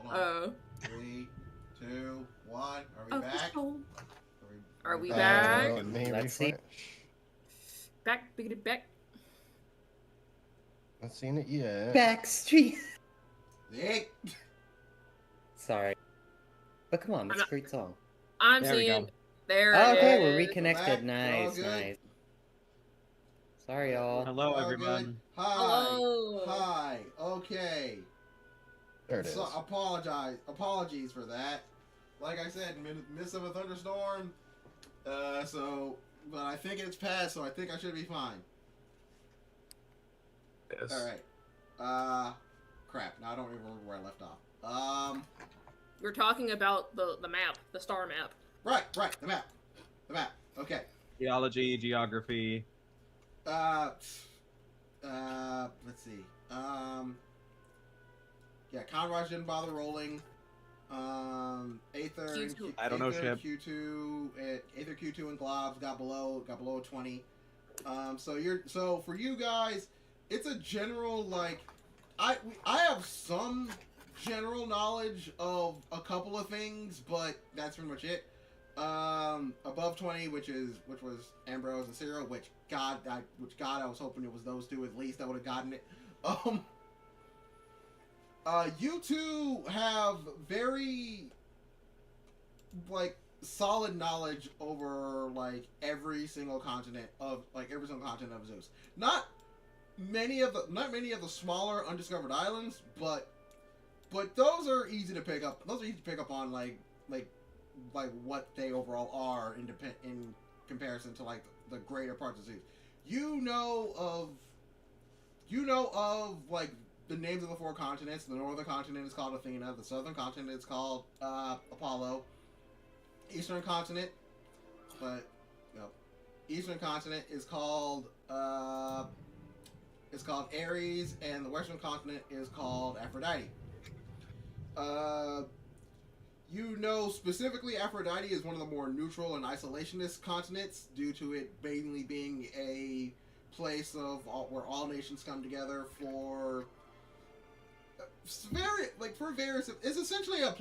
Hold on. 3, 2, 1. Are we back? Are we back? Let's see. Back, biggity back. Not seen it yet. Backstreet. Hey. Sorry. But come on, that's a great song. I'm there seeing. We go. There oh, it okay, is. we're reconnected. Nice, nice. Sorry, y'all. Hello, everyone. Hi. Hello. Hi. Okay. There it is. Apologies for that. Like I said, midst of a thunderstorm. But I think it's passed, so I think I should be fine. Yes. All right. Crap. Now I don't remember where I left off. We're talking about the map, the star map. Right. The map. Okay. Geology, geography. Let's see. Yeah, Conrad didn't bother rolling. Aether, Q2. I don't know ship. Aether Q2 and Globs got below 20. So for you guys, it's a general like I have some general knowledge of a couple of things, but that's pretty much it. Above 20, which was Ambrose and Cyril, which God I was hoping it was those two at least that would have gotten it. You two have very like solid knowledge over like every single continent of Zeus. Not many of the smaller undiscovered islands, but those are easy to pick up. Those are easy to pick up on like what they overall are in comparison to like the greater parts of Zeus. You know of like the names of the 4 continents. The northern continent is called Athena. The southern continent is called Apollo. Eastern continent is called Ares, and the western continent is called Aphrodite. You know specifically Aphrodite is one of the more neutral and isolationist continents due to it mainly being a place where all nations come together for various. It's essentially a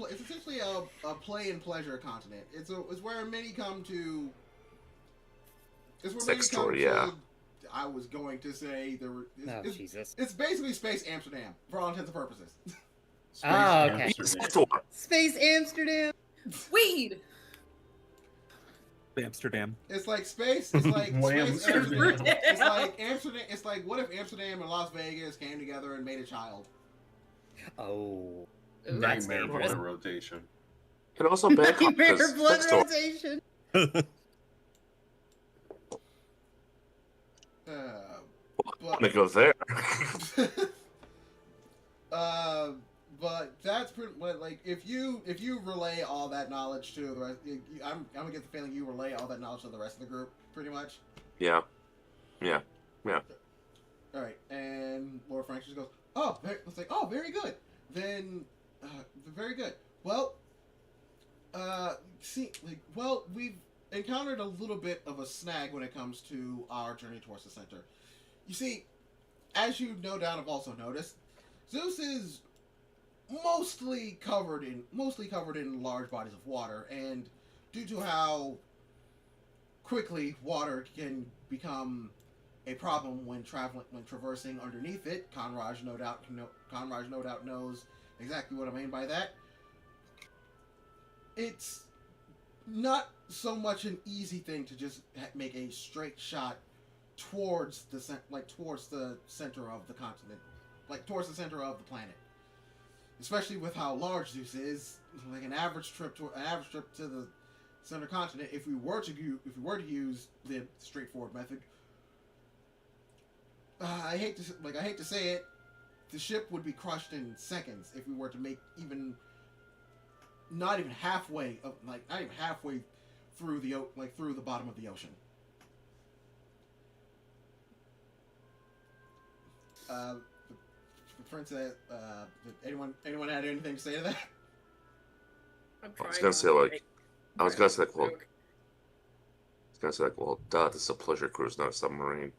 play and pleasure continent. It's where many come to. It's where Sex story, yeah. I was going to say there were. Jesus. It's basically Space Amsterdam for all intents and purposes. Okay. Space Amsterdam. Weed. Amsterdam. It's like space. It's like space Amsterdam. It's like Amsterdam. It's like what if Amsterdam and Las Vegas came together and made a child? Oh. Nightmare blood rotation. And also Bangkok. Nightmare blood rotation. I'm gonna go there. But that's pretty like if you relay all that knowledge to the rest, I'm gonna get the feeling you relay all that knowledge to the rest of the group, pretty much. Yeah. All right, and Lord Frank just goes, "Oh, it's like, oh, very good. Then, very good. Well, we've encountered a little bit of a snag when it comes to our journey towards the center. You see, as you no doubt have also noticed, Zeus is mostly covered in large bodies of water, and due to how quickly water can become a problem when traversing underneath it, Conraj no doubt knows exactly what I mean by that. It's not so much an easy thing to just make a straight shot towards the center of the continent, like towards the center of the planet. Especially with how large Zeus is, like an average trip to the center continent. If we were to use the straightforward method, I hate to say it, the ship would be crushed in seconds if we were to make not even halfway through the bottom of the ocean. Princess, anyone had anything to say to that? I was gonna say well, duh, this is a pleasure cruise, not a submarine.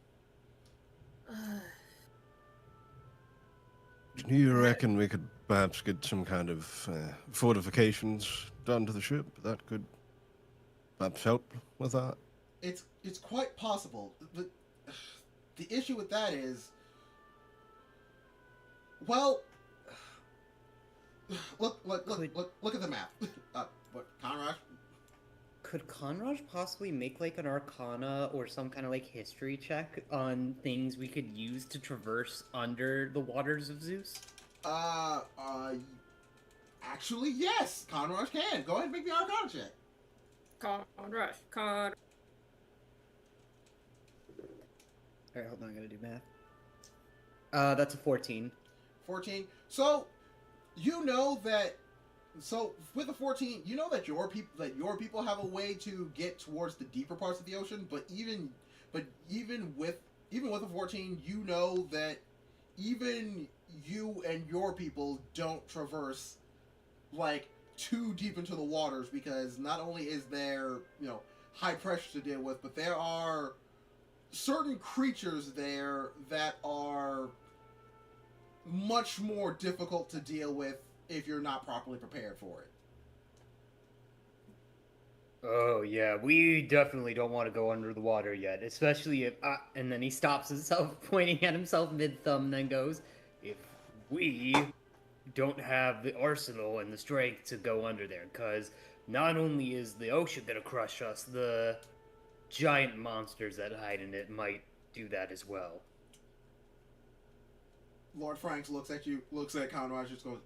Do you reckon we could perhaps get some kind of fortifications done to the ship. That could perhaps help with that. It's quite possible. The issue with that is, well, look at the map. What, Conrad? Could Conraj possibly make like an Arcana or some kind of like history check on things we could use to traverse under the waters of Zeus? Actually, yes, Conrad can. Go ahead and make the Arcana check. Conrad. Alright, hold on, I gotta do math. That's a 14. 14. So, you know that. So with the 14, you know that your people have a way to get towards the deeper parts of the ocean. But even with the 14, you know that even you and your people don't traverse like too deep into the waters, because not only is there high pressure to deal with, but there are certain creatures there that are much more difficult to deal with if you're not properly prepared for it. Oh yeah, we definitely don't want to go under the water yet, especially if. And then he stops himself, pointing at himself mid-thumb, and then goes, "If we don't have the arsenal and the strength to go under there, because not only is the ocean gonna crush us, the giant monsters that hide in it might do that as well." Lord Franks looks at you, looks at Conrad, just goes,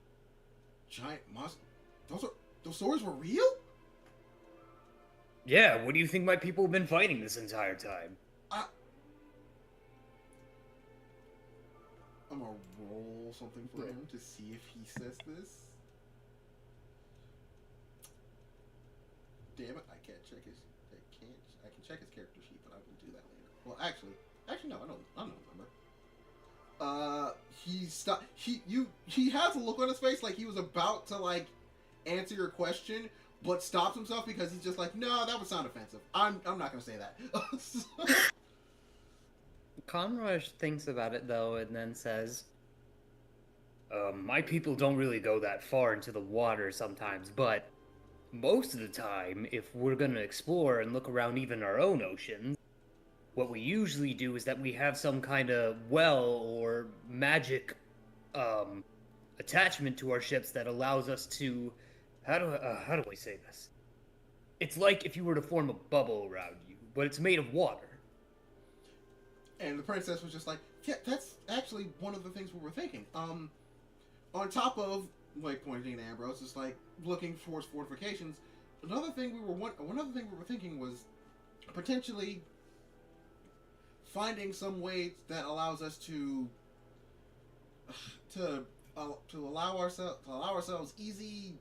"Giant monsters? Those stories were real?" Yeah, what do you think my people have been fighting this entire time? I'm gonna roll something for him to see if he says this. Damn it! I can't check his. I can check his character sheet, but I will do that later. Well, actually, no, I don't remember. He has a look on his face like he was about to like answer your question, but stops himself because he's just like, no, that would sound offensive. I'm not gonna say that. Conraj thinks about it though, and then says, "My people don't really go that far into the water sometimes, but most of the time, if we're gonna explore and look around even our own oceans, what we usually do is that we have some kind of well or magic attachment to our ships that allows us to how do I say this? It's like if you were to form a bubble around you, but it's made of water." And the princess was just like, "Yeah, that's actually one of the things we were thinking. On top of like pointing to Ambrose, just like looking towards fortifications. Another thing we were thinking was potentially finding some way that allows us to allow ourselves easy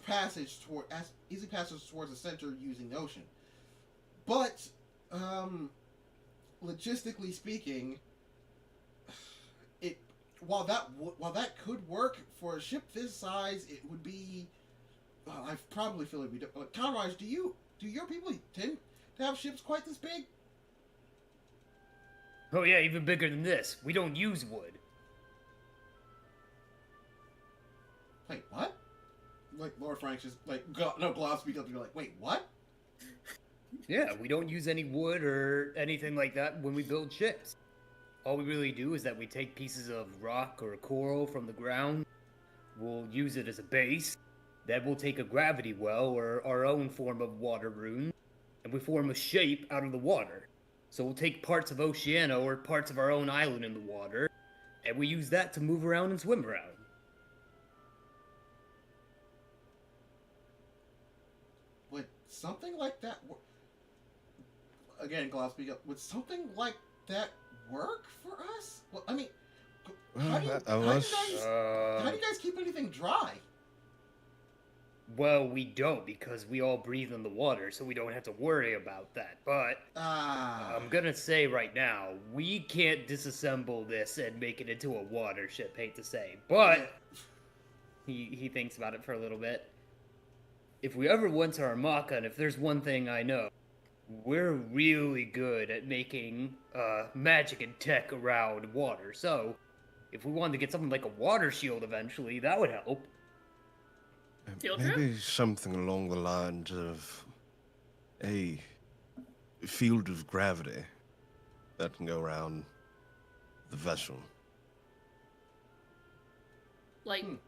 passage towards the center using the ocean. But logistically speaking, while that could work for a ship this size, it would be. I probably feel it would be. Conraj, do your people tend to have ships quite this big? Oh yeah, even bigger than this. We don't use wood. Wait, what? Like Lord Frank's just like Glob speak up and you're like, wait, what? Yeah, we don't use any wood or anything like that when we build ships. All we really do is that we take pieces of rock or coral from the ground, we'll use it as a base, then we'll take a gravity well or our own form of water rune, and we form a shape out of the water. So we'll take parts of Oceania or parts of our own island in the water, and we use that to move around and swim around. Would something like that again, Glob speak up. Would something like that work for us? Well, I mean, how do you guys keep anything dry? Well, we don't, because we all breathe in the water, so we don't have to worry about that. But I'm gonna say right now, we can't disassemble this and make it into a water ship, hate to say. But he thinks about it for a little bit. If we ever went to Armaka, and if there's one thing I know, we're really good at making magic and tech around water. So If we wanted to get something like a water shield eventually, that would help. Field trip? Maybe something along the lines of a field of gravity that can go around the vessel. Like, and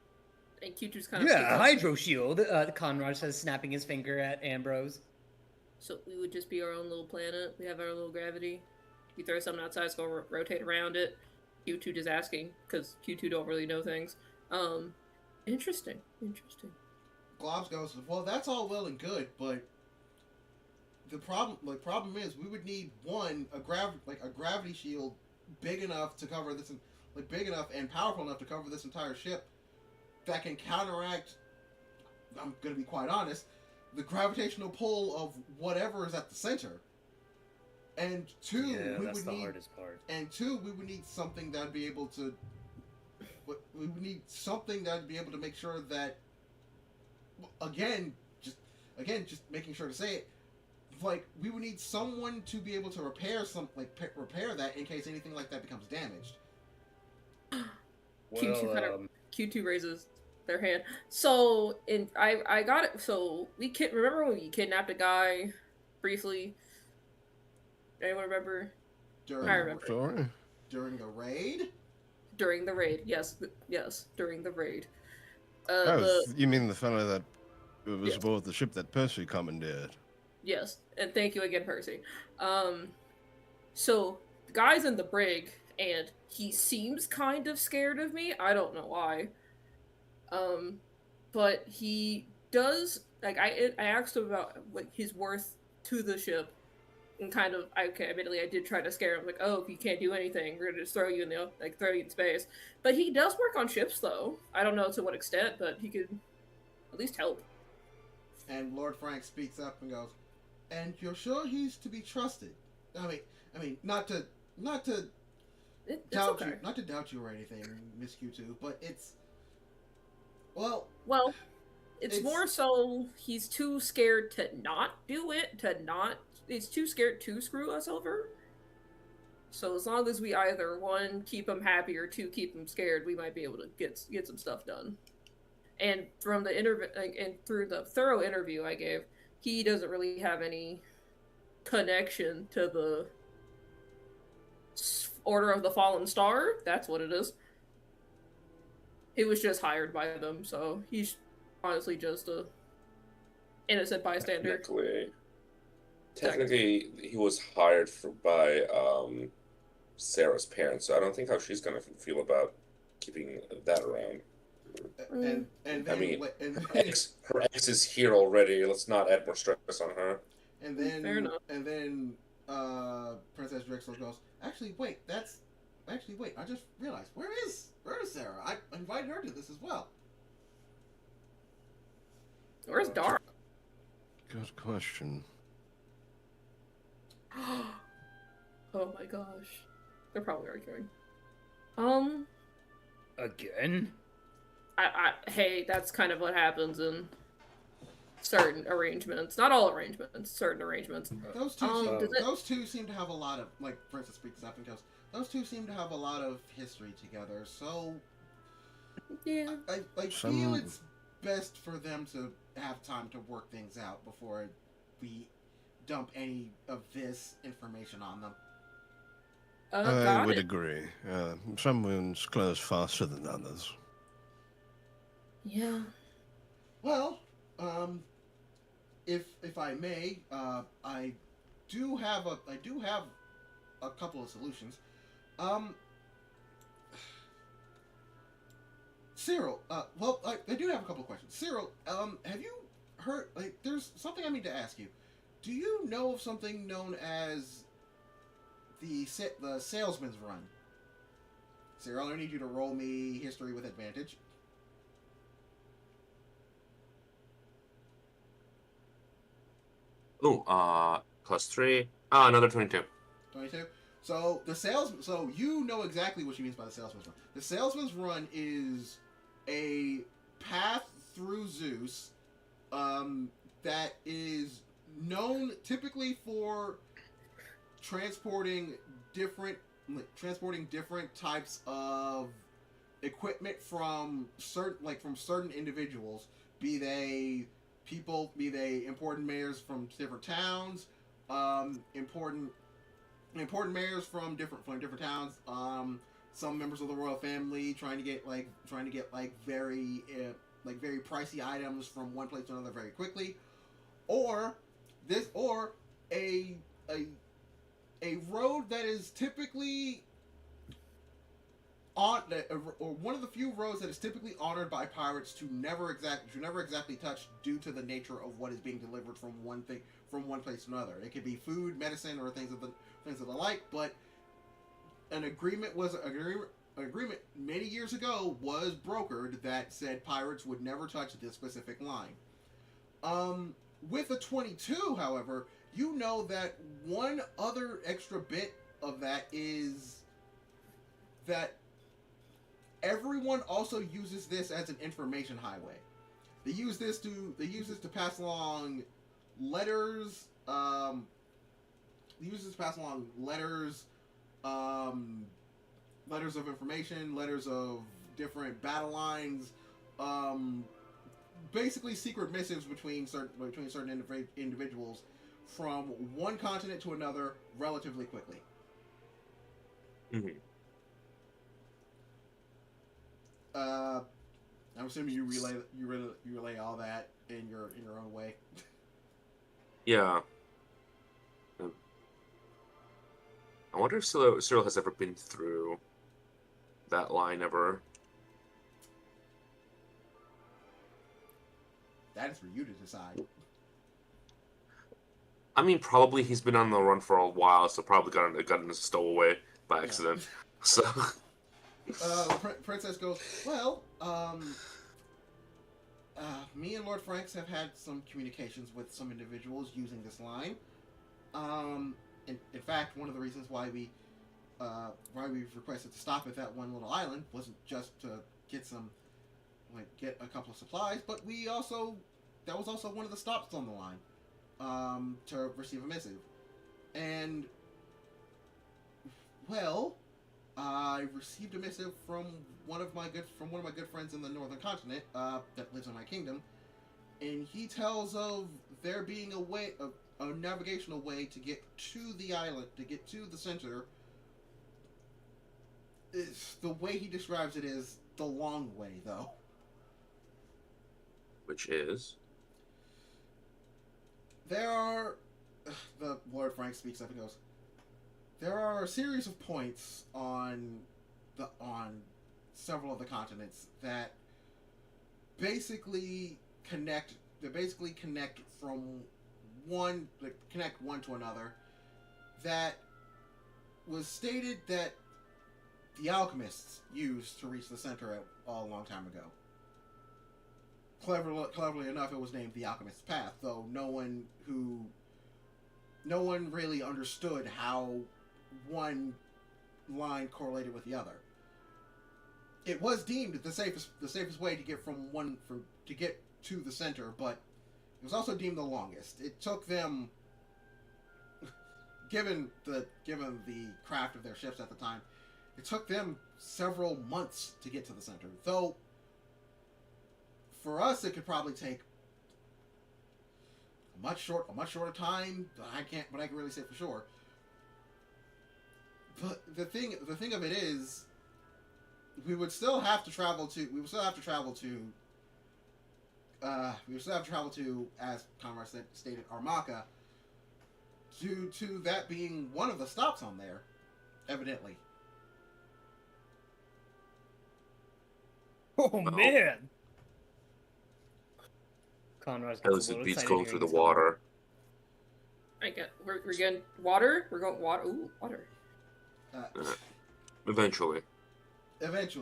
Q2's kind of Yeah, a hydro shield. Conrad says, snapping his finger at Ambrose. So we would just be our own little planet. We have our little gravity. You throw something outside, it's gonna rotate around it. Q2 just asking because Q2 don't really know things. Interesting. Globs goes, well, that's all well and good, but the problem is we would need a gravity shield big enough to cover this, big enough and powerful enough to cover this entire ship that can counteract. I'm gonna be quite honest, the gravitational pull of whatever is at the center. And two, that's the hardest part. And two, we would need something that would be able to. We would need something that would be able to make sure that. Again, just making sure to say it. Like, we would need someone to be able to repair repair that in case anything like that becomes damaged. Q2 Q2 raises their hand. So I got it. So remember when we kidnapped a guy briefly? Anyone remember? I remember. Sorry? During the raid? During the raid, yes, during the raid. You mean the fellow that was aboard the ship that Percy commandeered? Yes, and thank you again, Percy. So the guy's in the brig, and he seems kind of scared of me. I don't know why. But he does. Like, I asked him about his worth to the ship. And kind of, admittedly, I did try to scare him, like, oh, if you can't do anything, we're gonna just throw you in space. But he does work on ships, though. I don't know to what extent, but he could at least help. And Lord Frank speaks up and goes, "And you're sure he's to be trusted? I mean, not to doubt you, not to doubt you or anything, Miss Q2, but it's well, it's more so he's too scared to not do it, he's too scared to screw us over. So as long as we either, one, keep him happy, or two, keep him scared, we might be able to get some stuff done. And from the and through the thorough interview I gave, he doesn't really have any connection to the Order of the Fallen Star. That's what it is. He was just hired by them, so he's honestly just a innocent bystander. Technically, he was hired by Sarah's parents, so I don't think how she's gonna feel about keeping that around. And then, I mean, her ex is here already. Let's not add more stress on her. And then, fair enough. And then, Princess Drexel goes, Actually, wait. I just realized. Where is Sarah? I invited her to this as well. Where's Dara? Good question. Oh my gosh. They're probably arguing. Again? Hey, that's kind of what happens in certain arrangements. Not all arrangements, certain arrangements. Those two seem to have a lot of, like, Princess speaks up and goes, those two seem to have a lot of history together, so yeah. I feel it's best for them to have time to work things out before we dump any of this information on them. I would agree. Some wounds close faster than others. Yeah. Well, if I may, I do have a couple of solutions. Cyril, I do have a couple of questions. Cyril, have you heard, there's something I need to ask you. Do you know of something known as the salesman's run? Cyril, I need you to roll me history with advantage. +3. Another 22. 22. So you know exactly what she means by the salesman's run. The salesman's run is a path through Zeus that is known typically for transporting different types of equipment from certain individuals, be they important mayors from different towns, important mayors from different towns, some members of the royal family trying to get very pricey items from one place to another very quickly, or a a road that is typically or one of the few roads that is typically honored by pirates to never exactly touch due to the nature of what is being delivered from one place to another. It could be food, medicine, or things of the like. But an agreement many years ago was brokered that said pirates would never touch this specific line. With a 22, however, you know that one other extra bit of that is that everyone also uses this as an information highway. They use this to pass along letters. Letters of information, letters of different battle lines. Basically, secret missives between certain individuals from one continent to another relatively quickly. Mm-hmm. I'm assuming you relay all that in your own way. Yeah. I wonder if Cyril has ever been through that line ever. That is for you to decide. I mean, probably he's been on the run for a while, so probably got a stowaway by accident. Yeah. So. Princess goes, well, me and Lord Franks have had some communications with some individuals using this line. In fact, one of the reasons why we've requested to stop at that one little island wasn't just to get a couple of supplies, but that was also one of the stops on the line, to receive a missive. And, well, I received a missive from one of my good friends in the northern continent that lives in my kingdom, and he tells of there being a navigational way to get to the island, to get to the center. The way he describes it is the long way, though. Which is? The Lord Frank speaks up and goes, there are a series of points on several of the continents that basically connect one to another. That was stated that the alchemists used to reach the center a long time ago. Cleverly enough, it was named the Alchemist's Path, though no one really understood how one line correlated with the other. It was deemed the safest way to get to get to the center, but it was also deemed the longest. It took them, given the craft of their ships at the time, it took them several months to get to the center. Though for us, it could probably take a much shorter time. I can really say for sure. But the thing of it is, we would still have to travel to, as Conrad stated, Armaka, due to that being one of the stops on there, evidently. Oh man! Conrad's At least it beats going through the water. We're getting water. We're going water. Ooh, water. Eventually.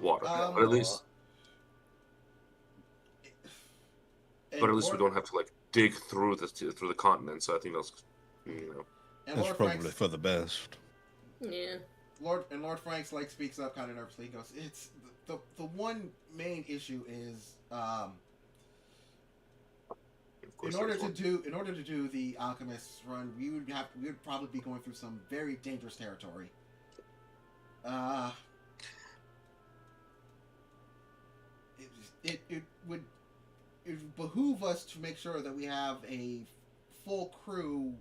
Water, but at least. But at least we don't have to dig through the continent. So I think that's, that's probably for the best. Yeah. Lord Franks speaks up kind of nervously. He goes, "It's the one main issue is in order to do the Alchemist's run, we would probably be going through some very dangerous territory. it would behoove us to make sure that we have a full crew,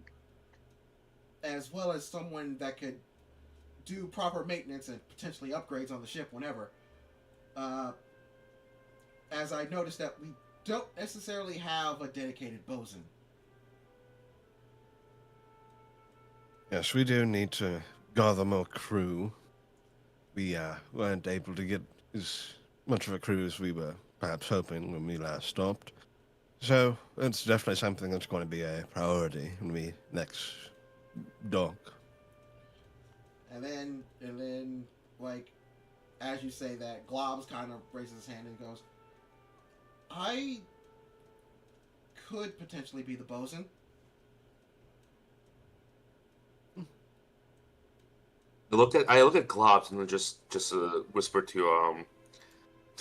as well as someone that could do proper maintenance and potentially upgrades on the ship whenever. As I noticed that we don't necessarily have a dedicated bosun. Yes, we do need to gather more crew. We weren't able to get as much of a crew as we were perhaps hoping when we last stopped. So it's definitely something that's going to be a priority when we next dock. And then, like, as you say that, Globs kind of raises his hand and goes, I could potentially be the bosun. I look at Globs and then just whisper to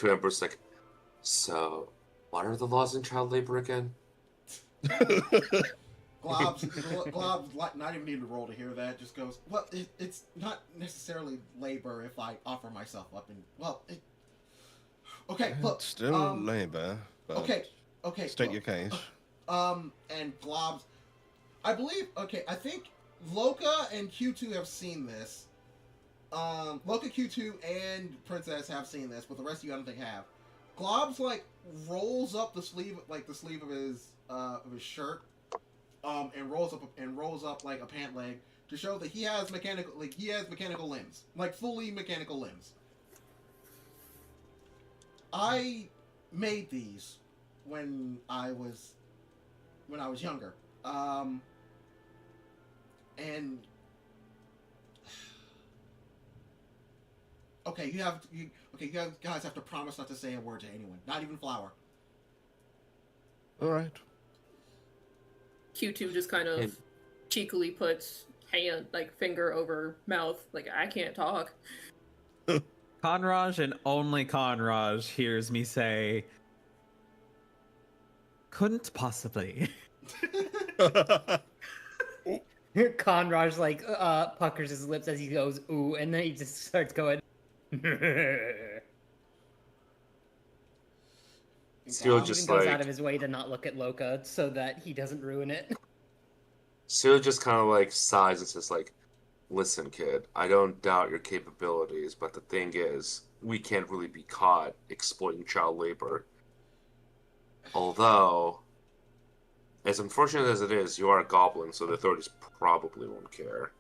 Empress, like, so what are the laws in child labor again? Globs, not even need to roll to hear that, just goes, well, it's not necessarily labor if I offer myself up, and, well, okay, look. It's still labor, but Okay. state look, your case. And Globs, I think Loka and Q2 have seen this. Loka, Q2, and Princess have seen this, but the rest of you I don't think have. Globs, like, rolls up the sleeve of his shirt, and rolls up like a pant leg to show that he has mechanical limbs, like fully mechanical limbs. I made these when I was younger, and you guys have to promise not to say a word to anyone, not even Flower. All right. Q2 just kind of cheekily puts finger over mouth, like, I can't talk. Conraj and only Conraj hears me say, couldn't possibly. Conraj puckers his lips as he goes ooh, and then he just starts going. Seal He just even goes out of his way to not look at Loka so that he doesn't ruin it. Seal just kind of like sighs and says, like, listen, kid, I don't doubt your capabilities, but the thing is, we can't really be caught exploiting child labor. Although, as unfortunate as it is, you are a goblin, so the authorities probably won't care.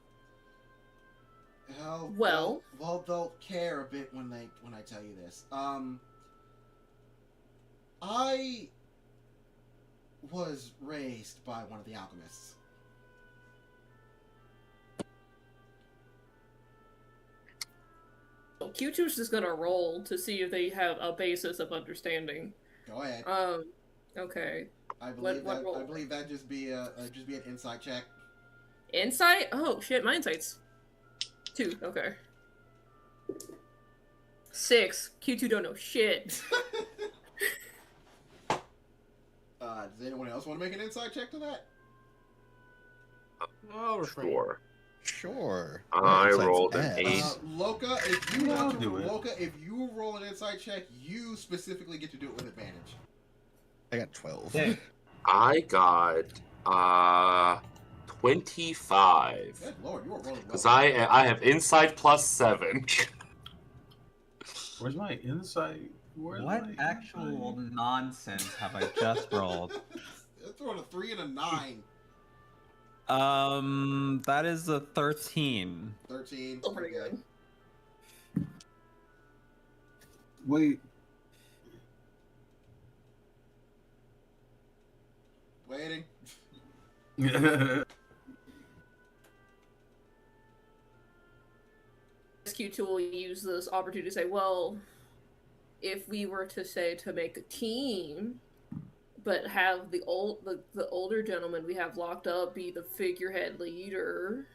Well, they'll care a bit when I tell you this. I was raised by one of the alchemists. Q2's just gonna roll to see if they have a basis of understanding. Go ahead. Okay. I believe what roll? I believe that'd just be an insight check. Insight? Oh shit, my insight's 2. Okay. 6. Q2 don't know shit. Does anyone else want to make an insight check to that? Oh, Sure. Sure. I Insight's rolled an ass. 8. Loka, if you roll an insight check, you specifically get to do it with advantage. I got 12. Yeah. I got 25. Good lord, you are rolling well. Because I have insight plus 7. Where's my insight? What actual nonsense have I just rolled? Throwing a 3 and a 9. That is a 13. 13. Still pretty good. Wait. Waiting. Q2 will use this opportunity to say, well, if we were to say to make a team, but have the older gentleman we have locked up be the figurehead leader,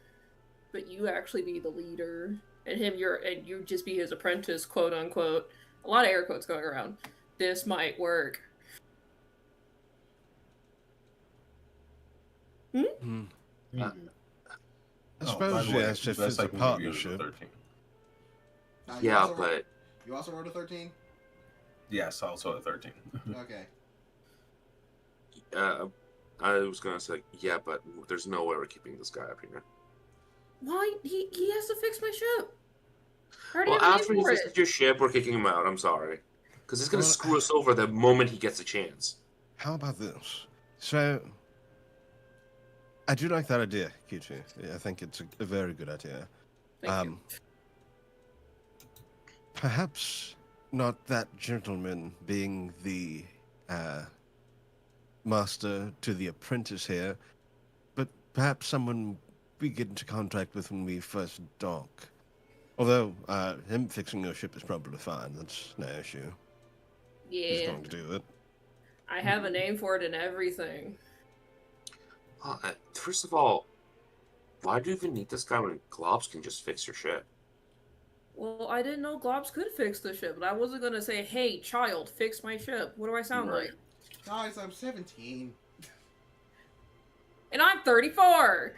but you actually be the leader, and you just be his apprentice, quote unquote. A lot of air quotes going around. This might work. I suppose, by the way, yes, if best it's I a can give you is a partnership. 13. Yeah, but you also rolled a 13. Yes, also a 13. Okay. I was gonna say, yeah, but there's no way we're keeping this guy up here. Why? He has to fix my ship. I already Well, have a name after he for fixes it. your ship, we're kicking him out. I'm sorry. Because he's gonna Well, screw us over the moment he gets a chance. how about this? So, I do like that idea, Q2. I think it's a very good idea. Thank you. Perhaps not that gentleman being the master to the apprentice here, but perhaps someone we get into contact with when we first dock. Although, him fixing your ship is probably fine. That's no issue. He's Yeah, going to do it. I have a name for it and everything. First of all, why do you even need this guy when Globs can just fix your ship? Well, I didn't know Globs could fix the ship, but I wasn't gonna say, "Hey, child, fix my ship." What do I sound Right. like? Guys, I'm 17. And I'm 34.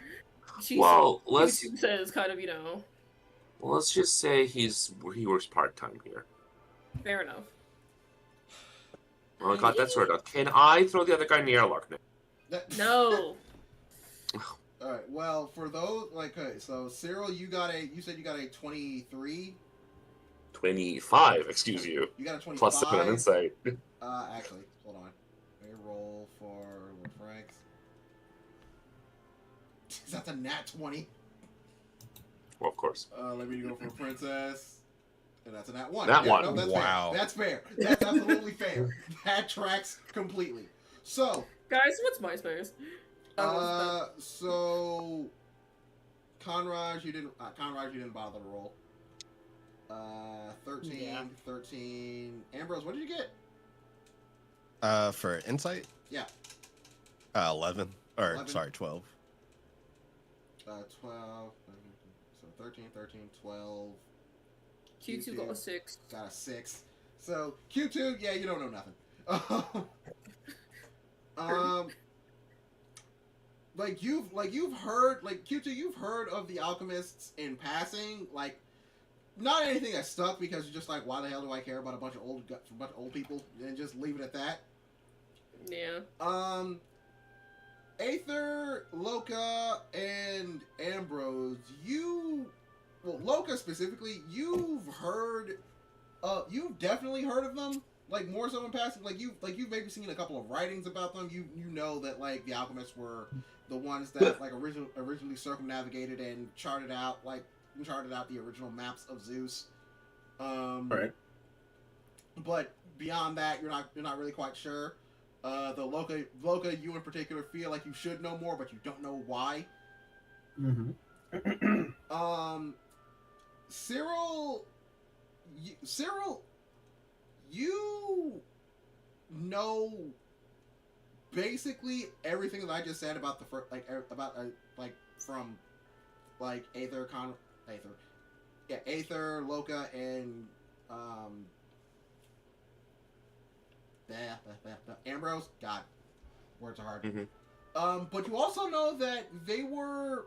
Well, let's YouTube says kind of, let's just say he works part-time here. fair enough. Well, I got that sorted out. Can I throw the other guy in the airlock now? No. All right. Well, for those okay, so Cyril, you said you got a 23. 25, excuse you. You got a 25. Plus 7 insight. Actually, hold on. Let me roll for Lord Franks. That's a nat 20. Well, of course. Let me go for Princess. And that's a nat 1. Nat 1. No, that's Wow. fair. That's fair. That's absolutely fair. That tracks completely. So, Guys, what's MySpace? so Conrad, you didn't bother to roll. 13, Yeah. 13. Ambrose, what did you get? For insight? Yeah. 11. Or, 11. sorry, 12. 12. So 13, 12. Q2 got a 6. Got a 6. So Q2, yeah, you don't know nothing. You've heard Q2, you've heard of the alchemists in passing, not anything that stuck because you're just like, why the hell do I care about a bunch of old people, and just leave it at that. Yeah. Aether, Loka, and Ambrose, Loka specifically, you've definitely heard of them, more so in passing. You've maybe seen a couple of writings about them. You know that the alchemists were the ones that originally circumnavigated and charted out the original maps of Zeus. Right. But beyond that, you're not really quite sure. The Loka, you in particular feel like you should know more, but you don't know why. Mm-hmm. Cyril, you know basically everything that I just said about from Aether, Loka, and Ambrose. God, words are hard. Mm-hmm. But you also know that they were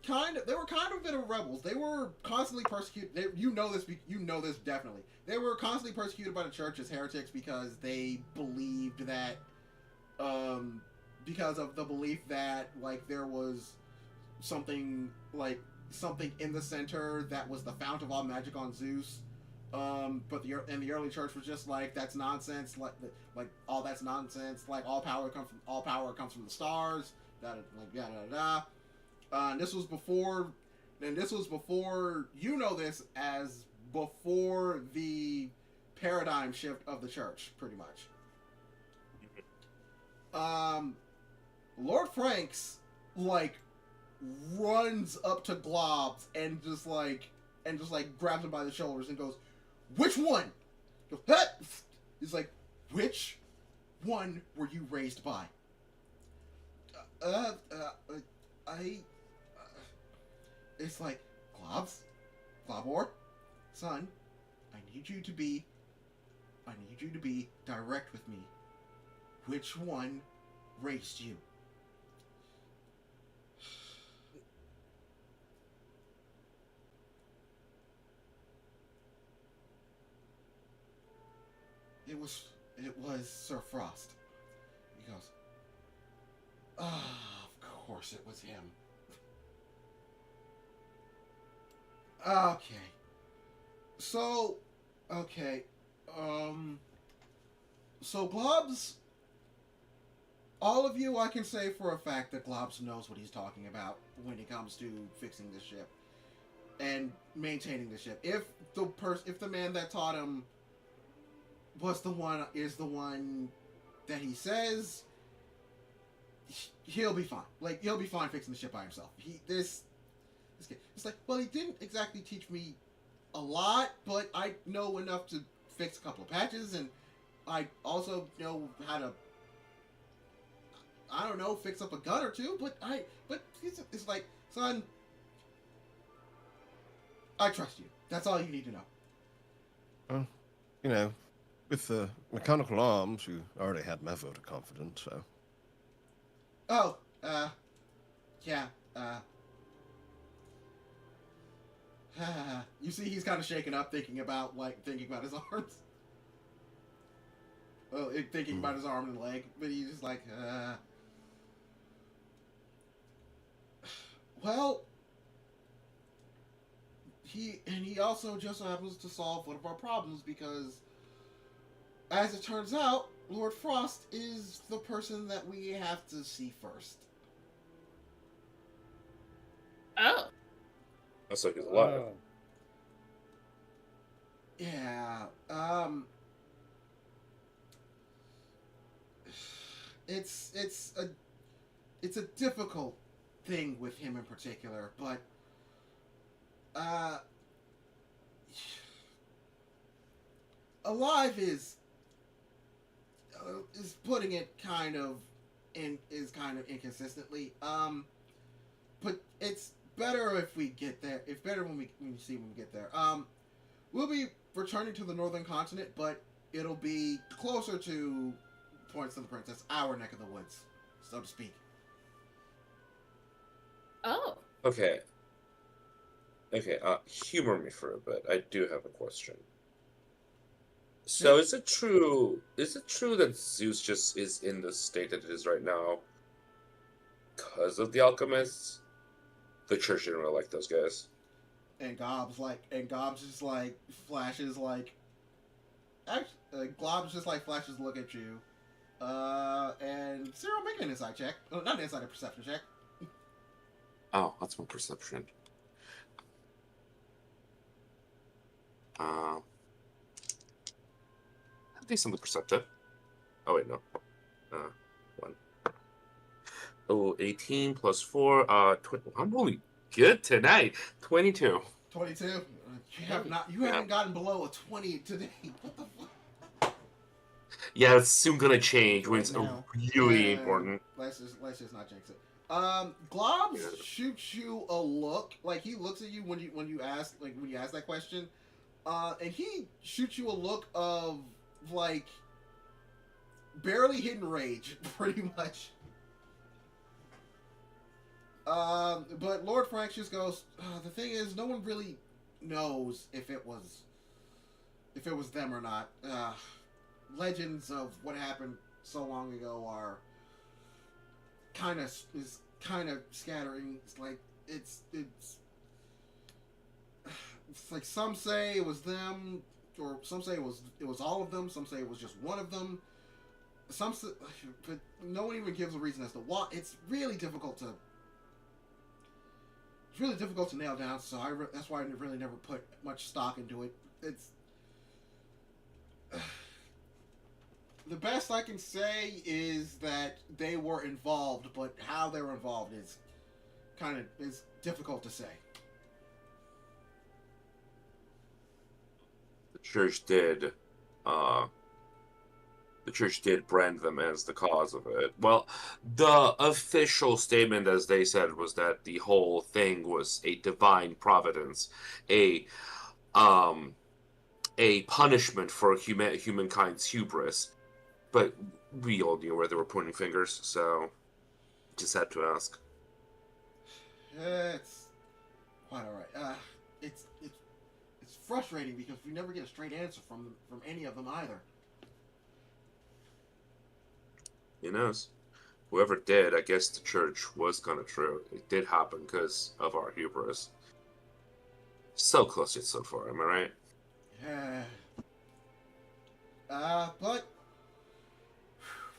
kind of a bit of rebels. They were constantly persecuted. You know this definitely. They were constantly persecuted by the church as heretics because they believed that, because of the belief that there was something in the center that was the fount of all magic on Zeus. But the early church was just that's nonsense. All that's nonsense. All power comes from the stars. And this was before you know this as before the paradigm shift of the church, pretty much. Lord Franks runs up to Globs and just grabs him by the shoulders and goes, "Which one?" He goes, "Huh?" He's like, "Which one were you raised by?" It's like, Globor, son, I need you to be direct with me. Which one raised you? It was Sir Frost. He goes, ah, of course it was him. Okay. So, okay. So Globs, all of you, I can say for a fact that Globs knows what he's talking about when it comes to fixing this ship and maintaining the ship. If the man that taught him is the one that he says, he'll be fine. Like, he'll be fine fixing the ship by himself. This kid, it's like, well, he didn't exactly teach me a lot, but I know enough to fix a couple of patches, and I also know how to, I don't know, fix up a gun or two, but it's like, son, I trust you. That's all you need to know. Well, you know, with the mechanical arms, you already had my vote of confidence, so. Oh, yeah, you see he's kind of shaken up thinking about his arms. Well, thinking about his arm and leg, but he's just like, well, he also just so happens to solve one of our problems because, as it turns out, Lord Frost is the person that we have to see first. Oh. That's like he's alive. Yeah, it's a difficult thing with him in particular, but alive is putting it kind of inconsistently. But it's better if we get there. It's better when we get there. We'll be returning to the northern continent, but it'll be closer to Points of the Princess, our neck of the woods, so to speak. Oh. Okay. Humor me for a bit. I do have a question. So is it true that Zeus just is in the state that it is right now because of the alchemists? The church didn't really like those guys. And Gobs just like flashes like, Globs just like flashes look at you, and Cyril, make an insight check. Oh, not an insight, a perception check. Oh, that's my perception. Decently perceptive. Oh wait, no. 1. Oh, 18 plus 4. I'm really good tonight. 22. 22. You haven't gotten below a 20 today. What the fuck? Yeah, it's soon gonna change when Right it's now. really important. Let's just not jinx it. Globs shoots you a look. Like, he looks at you when you ask that question, and he shoots you a look of like barely hidden rage, pretty much. But Lord Frank just goes, the thing is, no one really knows if it was them or not. Legends of what happened so long ago are kind of scattering. It's like it's like some say it was them, or some say it was all of them. Some say it was just one of them. But no one even gives a reason as to why. It's really difficult to nail down. So that's why I really never put much stock into it. It's the best I can say is that they were involved, but how they were involved is difficult to say. The church did brand them as the cause of it. Well, the official statement, as they said, was that the whole thing was a divine providence, a punishment for humankind's hubris. But we all knew where they were pointing fingers, so just had to ask. It's quite all right. It's frustrating because we never get a straight answer from any of them either. Who knows? Whoever did, I guess the church was kind of true. It did happen because of our hubris. So close yet so far, am I right? Yeah. But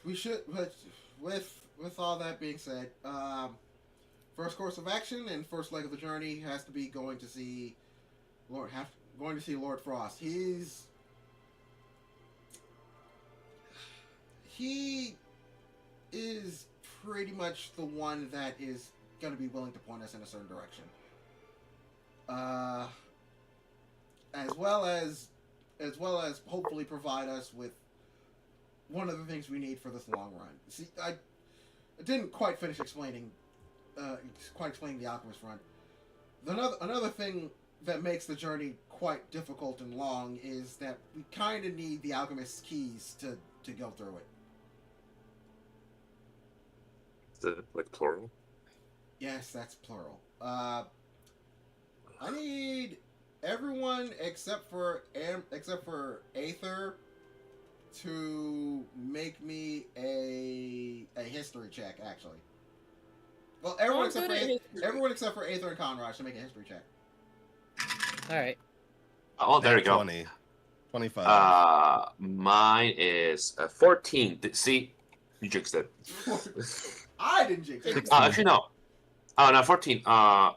we should. But with all that being said, first course of action and first leg of the journey has to be going to see Lord Frost. He is pretty much the one that is going to be willing to point us in a certain direction. As well as hopefully provide us with one of the things we need for this long run. See, I didn't quite finish explaining the Alchemist run. Another thing that makes the journey quite difficult and long is that we kind of need the Alchemist's keys to go through it. Is it like plural? Yes, that's plural. I need everyone except for Aether to make me a history check. Actually, well, everyone except for Aether and Conrad should make a history check. All right. Oh, there you go. 20. 25. Mine is 14. See, you jinxed it. I didn't jinx it. Actually, no. Oh, no, 14.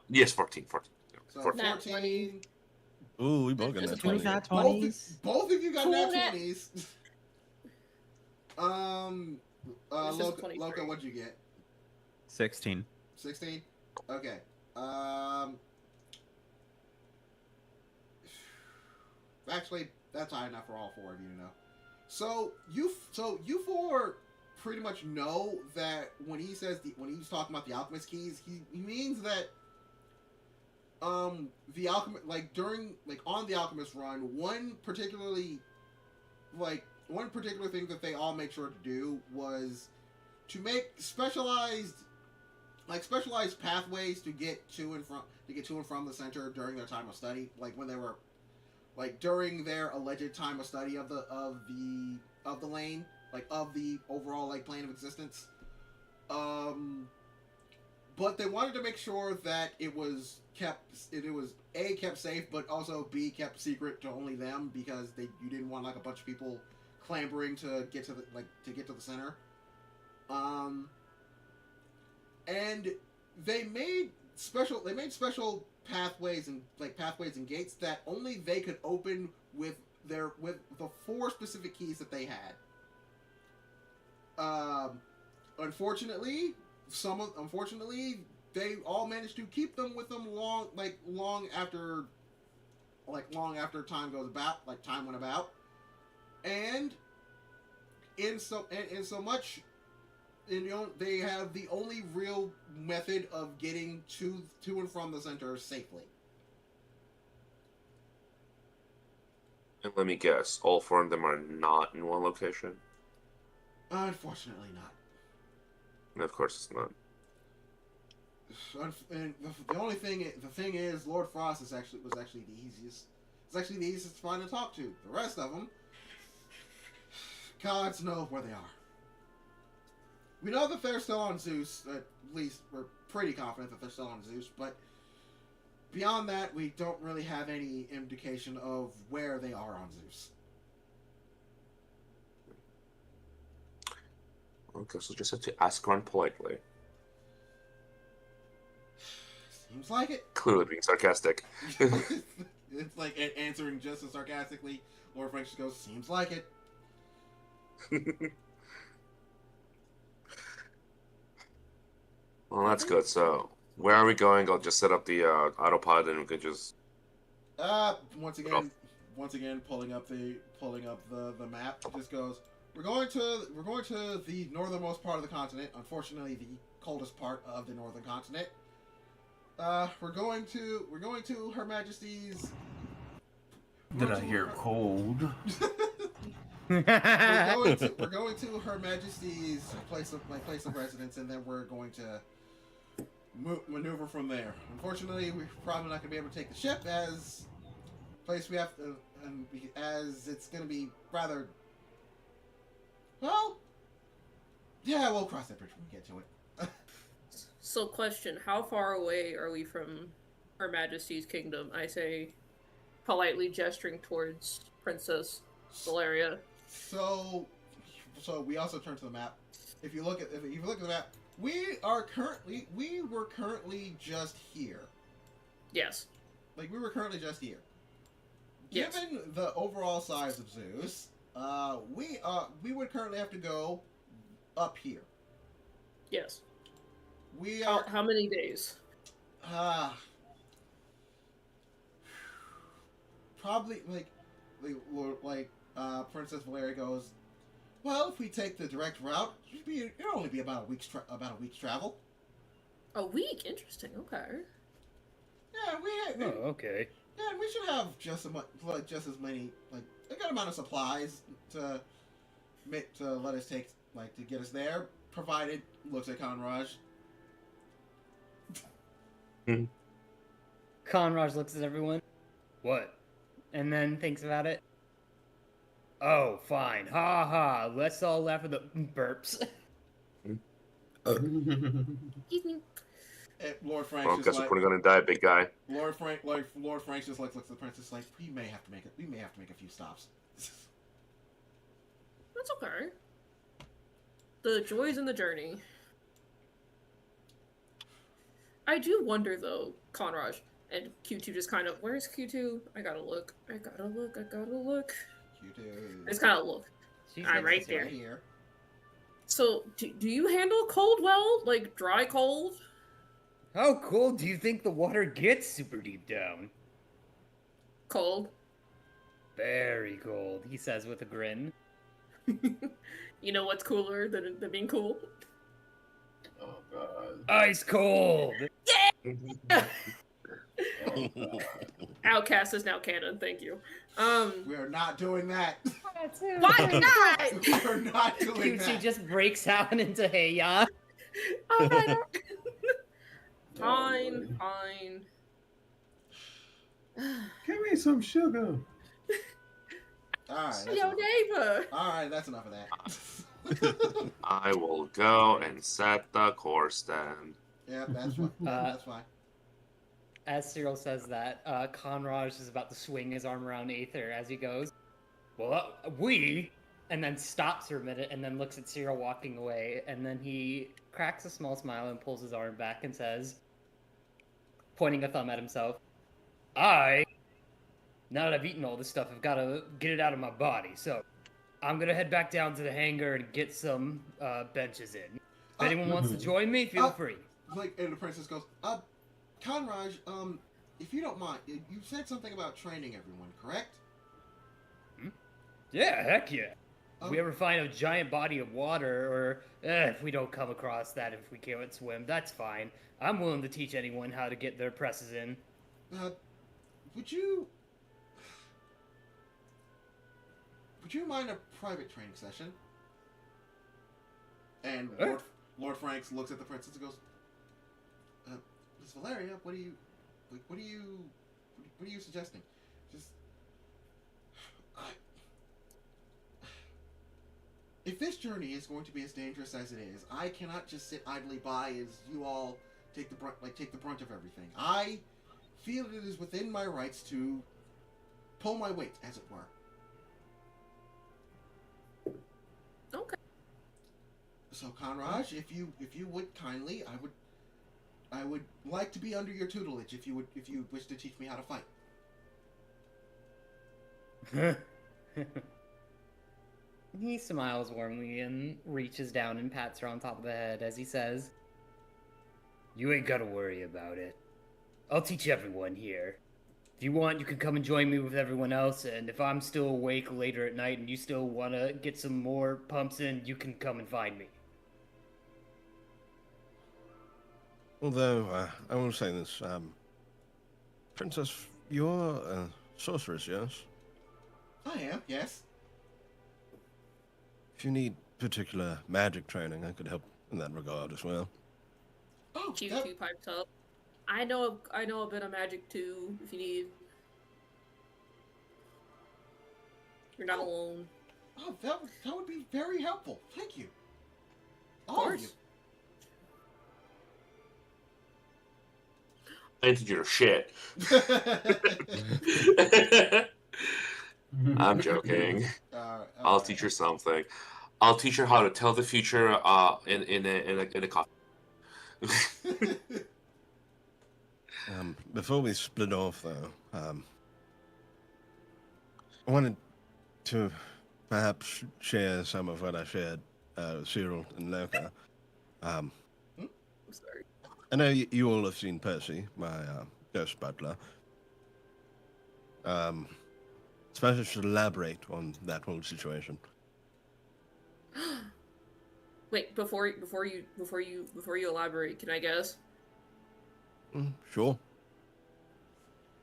Yes, 14. 14. So 14. 14. Ooh, we both got that 20. Both of you got Cool nat that. 20s. This is 23. Loca, what'd you get? 16. 16? Okay. Actually, that's high enough for all four of you to know. So you four pretty much know that when he's talking about the alchemist keys, he means that the alchemist on the alchemist run, one particular thing that they all make sure to do was to make specialized pathways to get to and from the center during their time of study, during their alleged time of study of the lane, of the overall plane of existence. But they wanted to make sure that it was A, kept safe, but also B, kept secret to only them, because you didn't want a bunch of people clambering to get to the center. And they made special pathways and gates that only they could open with the 4 specific keys that they had. Unfortunately, they all managed to keep them with them long after time went about, and they have the only real method of getting to and from the center safely. And let me guess, all 4 of them are not in one location? Unfortunately not. And of course it's not. And the thing is, Lord Frost was actually the easiest. It's actually the easiest to find and talk to. The rest of them, gods know where they are. We know that they're still on Zeus. At least we're pretty confident that they're still on Zeus. But beyond that, we don't really have any indication of where they are on Zeus. Okay, so just have to ask around politely. Seems like it. Clearly being sarcastic. It's like answering just as sarcastically. Lord Frank just goes, "Seems like it." Well, that's good. So, where are we going? I'll just set up the autopod, and we could just. Once again, pulling up the map. It just goes. We're going to the northernmost part of the continent. Unfortunately, the coldest part of the northern continent. We're going to Her Majesty's. Did I hear cold? We're going to Her Majesty's place of residence, and then we're going to maneuver from there. Unfortunately, we're probably not going to be able to take the ship, as it's going to be rather. Well, Yeah, we'll cross that bridge when we get to it. So, question: how far away are we from Her Majesty's kingdom? I say, politely gesturing towards Princess Valeria. So we also turn to the map. If you look at the map, we were currently just here. Yes. Like we were currently just here. Yes. Given the overall size of Zeus, we would currently have to go up here. Yes. We are How many days? probably Princess Valeria goes. Well, if we take the direct route, it'll only be about a week's travel. A week. Interesting. Okay. Yeah, Oh, okay. yeah, we should have just as many a good amount of supplies to let us take to get us there. Provided, looks at Conraj. Conraj looks at everyone. What? And then thinks about it. Oh, fine. Ha ha. Let's all laugh at the burps. Lord Frank Well, just guess like we're gonna die, big guy. Lord Frank just looks at the princess like we may have to make a few stops. That's okay. The joys in the journey. I do wonder though, Conraj and Q2 just kind of. Where's Q2? I gotta look. You do. I just kind of look. She's I'm right It's there. right here. So, do you handle cold well? Like dry cold? How cold do you think the water gets super deep down? Cold. Very cold, he says with a grin. You know what's cooler than being cool? Oh god. Ice cold! Oh, god. Outcast is now canon, thank you. We are not doing that. Why not? We're not doing Q2 that. just breaks out into hey ya. Alright. Oh, Fine, boy. fine. Give me some sugar. All right. Yo, neighbor. All right, that's enough of that. I will go and set the course then. Yeah, that's fine. That's fine. As Cyril says that, Conraj is about to swing his arm around Aether as he goes, well, we, and then stops for a minute and then looks at Cyril walking away, and then he cracks a small smile and pulls his arm back and says, pointing a thumb at himself, now that I've eaten all this stuff, I've got to get it out of my body, so I'm going to head back down to the hangar and get some benches in. If anyone wants to join me, feel free. And the princess goes, Conraj, if you don't mind, you said something about training everyone, correct? Yeah, heck yeah. If we Um, ever find a giant body of water, or if we don't come across that, if we can't swim, that's fine. I'm willing to teach anyone how to get their presses in. Would you mind a private training session? And Sure. Lord Franks looks at the princess and goes, Miss Valeria, what are you suggesting? Just, if this journey is going to be as dangerous as it is, I cannot just sit idly by as you all take the brunt of everything. I feel it is within my rights to pull my weight, as it were. Okay. So, Conraj, if you would kindly, I would like to be under your tutelage if you wish to teach me how to fight. He smiles warmly and reaches down and pats her on top of the head as he says, you ain't gotta worry about it. I'll teach everyone here. If you want, you can come and join me with everyone else, and if I'm still awake later at night and you still want to get some more pumps in, you can come and find me. Although, I will say this, Princess, you're a sorceress, yes? I am, yes. If you need particular magic training, I could help in that regard as well. Oh, Q2 pipes up. I know a bit of magic too, if you need. You're not alone. that would be very helpful. Thank you. All of you. I didn't teach her shit. I'm joking. I'll teach her something. I'll teach her how to tell the future in a coffee. Before we split off, though, I wanted to perhaps share some of what I shared with Cyril and Loka. I'm sorry. I know you all have seen Percy, my ghost butler. Suppose I should elaborate on that whole situation. Wait, before you elaborate, can I guess? Sure.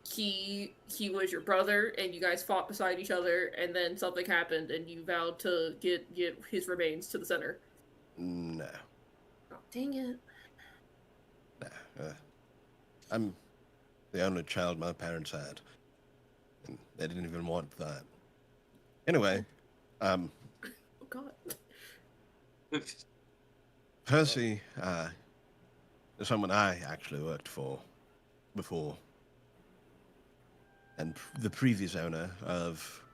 He was your brother, and you guys fought beside each other, and then something happened, and you vowed to get his remains to the center. No. Oh, dang it! I'm the only child my parents had, and they didn't even want that. Anyway, Oh God. Percy is someone I actually worked for before, and the previous owner of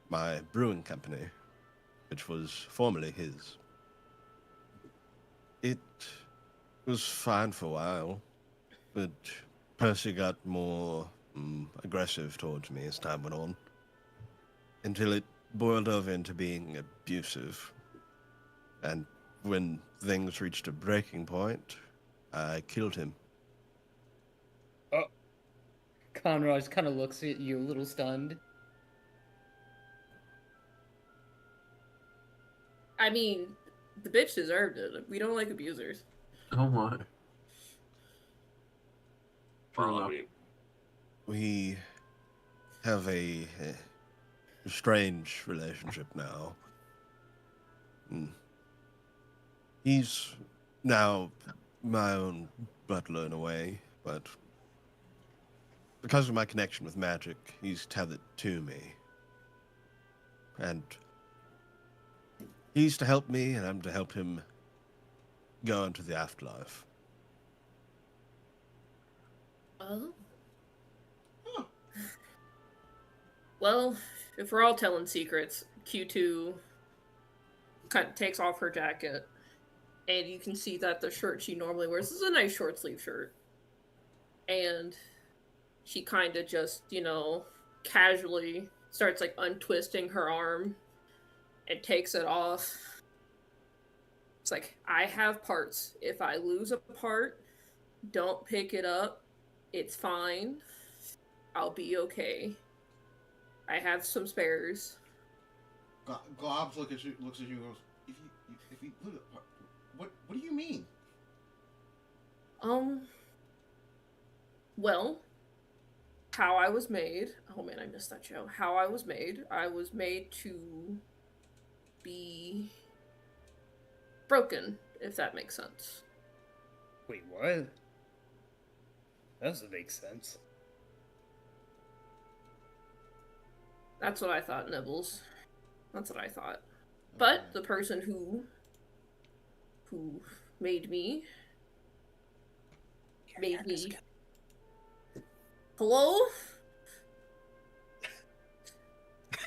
my brewing company, which was formerly his. It was fine for a while, but Percy got more aggressive towards me as time went on, until it boiled over into being abusive. And when things reached a breaking point, I killed him. Conrad kind of looks at you a little stunned. I mean, the bitch deserved it. We don't like abusers. Oh my. Well, I mean, We have a strange relationship now. He's now my own butler in a way, but because of my connection with magic, he's tethered to me. And he's to help me, and I'm to help him go into the afterlife. Oh. Huh. Well, if we're all telling secrets, Q2 kind of takes off her jacket, and you can see that the shirt she normally wears is a nice short sleeve shirt. And she kind of just, casually starts like untwisting her arm and takes it off. It's like, I have parts. If I lose a part, don't pick it up. It's fine. I'll be okay. I have some spares. Globs looks at you, and goes, if you look at what do you mean? Well, how I was made. Oh man, I missed that show. How I was made to be broken, if that makes sense. Wait, what? That doesn't make sense. That's what I thought, Nibbles. That's what I thought. But the person who made me Hello?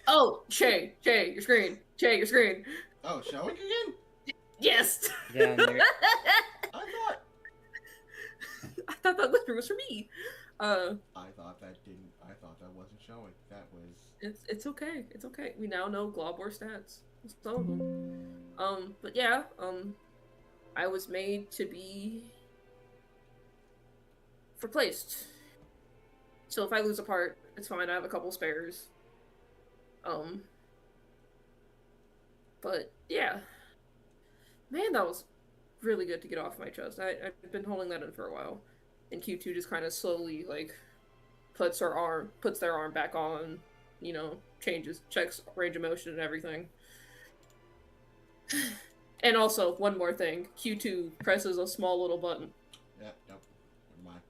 Oh, Che, your screen. Your screen. Oh, showing again? Yes. Down there. I thought that whisper was for me. thought that wasn't showing. That was. It's okay. It's okay. We now know Globor stats. Some of them. But yeah. I was made to be replaced. So if I lose a part, it's fine. I have a couple spares. But yeah. Man, that was really good to get off my chest. I've been holding that in for a while. And Q2 just kind of slowly, puts their arm back on, checks range of motion and everything. And also, one more thing. Q2 presses a small little button. Yeah, nope. Never mind.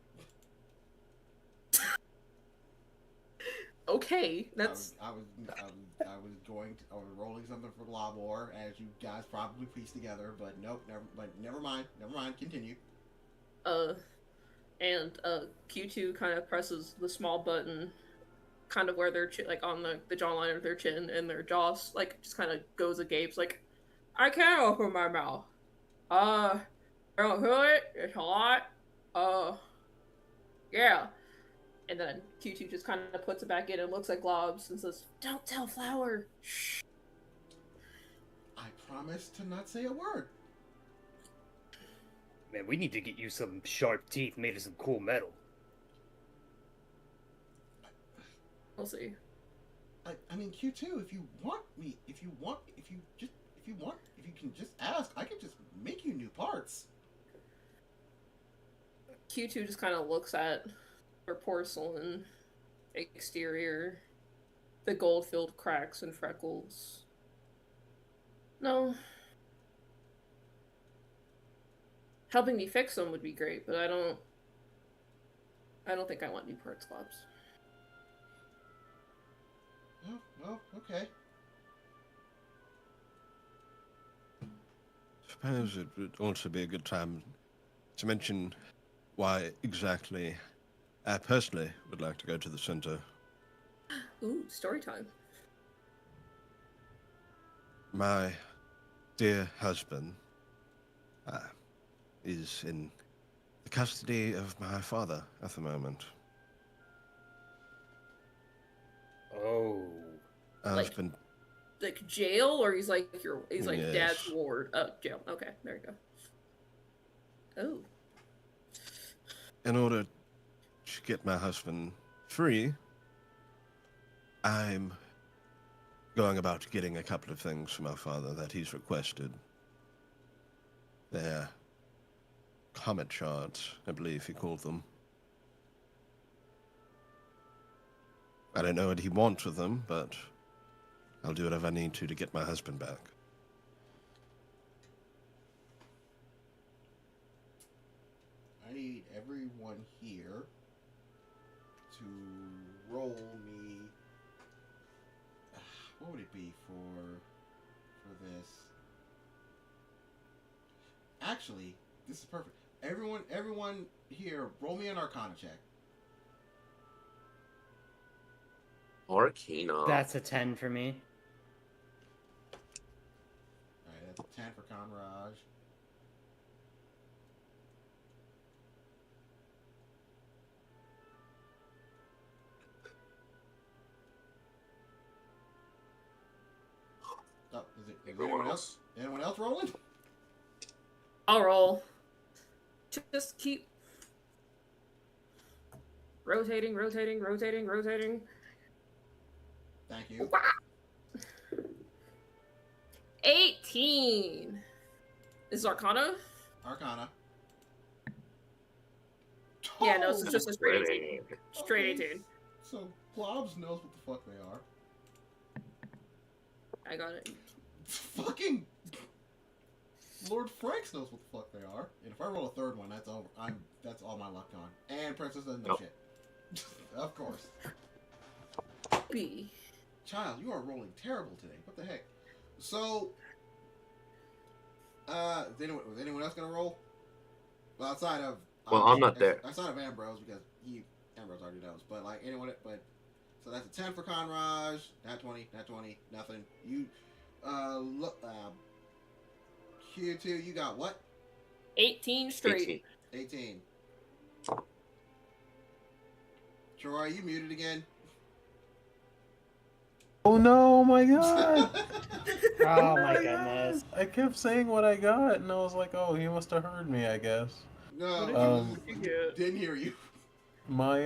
Okay, that's I was rolling something for Globor, as you guys probably pieced together, but nope, never mind. Continue. and Q2 kind of presses the small button, kind of where their chin, like on the jawline of their chin, and their jaws like just kind of goes agape, like I can't open my mouth. I don't feel it. It's a lot. Yeah. And then Q2 just kind of puts it back in and looks at Globs and says, "Don't tell Flower." Shh. I promise to not say a word. Man, we need to get you some sharp teeth made of some cool metal. We'll see. I mean, Q2, if you can just ask, I can just make you new parts. Q2 just kind of looks at her porcelain exterior, the gold-filled cracks and freckles. No. Helping me fix them would be great, but I don't think I want new parts, Globs. Oh, well, okay. Suppose it would also be a good time to mention why exactly I personally would like to go to the center. Ooh, story time. My dear husband is in the custody of my father at the moment. Oh. Husband, Like jail, or he's like Yes. dad's ward. Oh, jail. Okay, there you go. Oh. in order to get my husband free, I'm going about getting a couple of things from my father that he's requested. They're comet shards, I believe he called them. I don't know what he wants with them, but I'll do whatever I need to get my husband back. I need everyone here to roll me. What would it be for this? Actually, this is perfect. Everyone here, roll me an Arcana check. Arcana. That's a 10 for me. All right, that's a 10 for Conraj. Oh, is anyone else? Anyone else rolling? I'll roll. Just keep rotating. Thank you. 18. This is Arcana? Arcana. Yeah, no, it's just a straight 18. Winning. Straight Okay, 18. So Globs knows what the fuck they are. I got it. Fucking Lord Franks knows what the fuck they are. And if I roll a third one, that's over. That's all my luck gone. And Princess doesn't know Nope. shit. Of course. B. Child, you are rolling terrible today. What the heck? So, was anyone else gonna roll? Well, outside of Well, I'm not there. Outside of Ambrose, because Ambrose already knows. But like anyone, so that's a 10 for Conraj. Nat 20, nothing. You, Q2, you got what? 18 straight. 18. Troy, you muted again. Oh no, my god! Oh my goodness. I kept saying what I got, and I was like, oh, he must have heard me, I guess. No, What did you get? didn't hear you. My,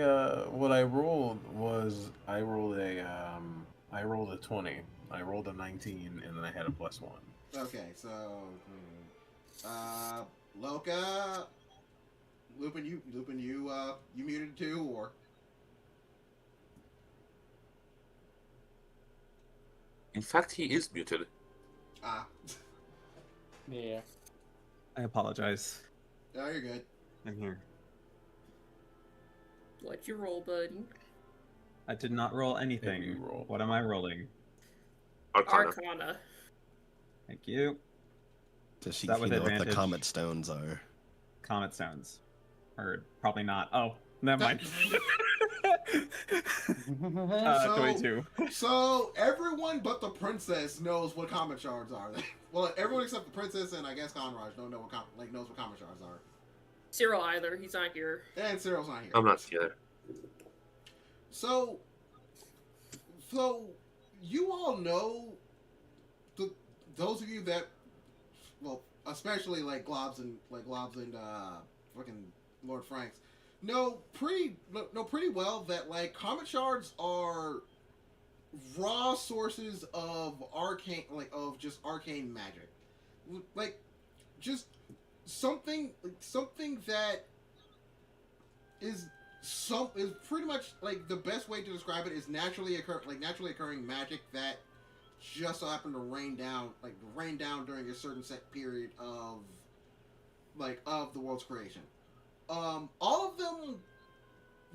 what I rolled was, I rolled a 20. I rolled a 19, and then I had a +1. Okay, so, Loka, Lupin, you muted too, or? In fact, he is muted. Ah. Yeah. I apologize. No, you're good. I'm here. What'd you roll, buddy? I did not roll anything. Maybe you roll. What am I rolling? Arcana. Arcana. Thank you. To see that if with you know what the advantage? comet stones are. Comet stones. Or probably not. Oh, never mind. So- 22. So everyone but the princess knows what comet shards are. Well, everyone except the princess and I guess Conraj don't know what knows what comet shards are. Cyril either. He's not here. And Cyril's not here. I'm not here. So you all know those of you that, well, especially like Globs and fucking Lord Franks, know pretty well that like comet shards are raw sources of arcane magic, like just something that is pretty much like the best way to describe it is naturally occurring magic that just so happened to rain down during a certain set period of the world's creation. All of them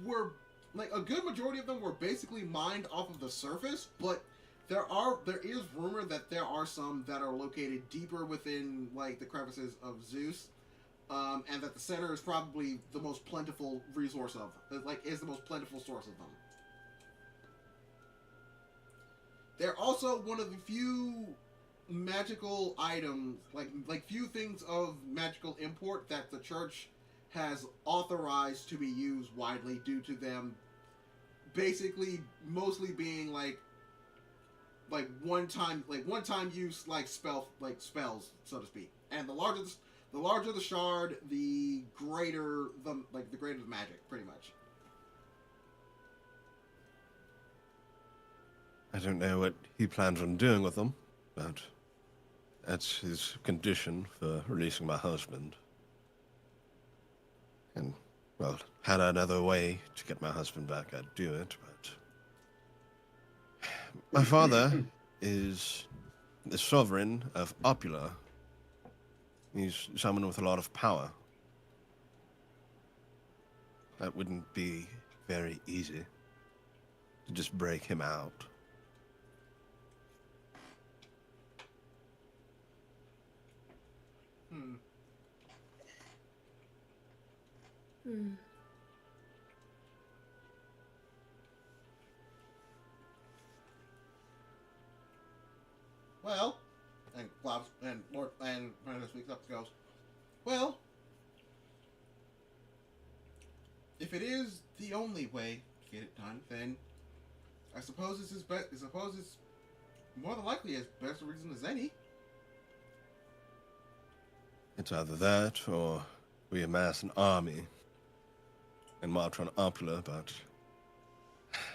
were like a good majority of them were basically mined off of the surface, but there is rumor that there are some that are located deeper within like the crevices of Zeus. And that the center is probably the most plentiful resource of, is the most plentiful source of them. They're also one of the few magical items, like few things of magical import that the church has authorized to be used widely due to them basically mostly being like one time use spells, so to speak. And the larger the shard, the greater the magic, pretty much. I don't know what he plans on doing with them, but that's his condition for releasing my husband. And, well, had I another way to get my husband back, I'd do it, but... My father is the sovereign of Opula. He's someone with a lot of power. That wouldn't be very easy to just break him out. Well, and Globs and Lord and Brandon speaks up and goes, well, if it is the only way to get it done, then I suppose it's more than likely as best a reason as any. It's either that, or we amass an army and march on Opula, but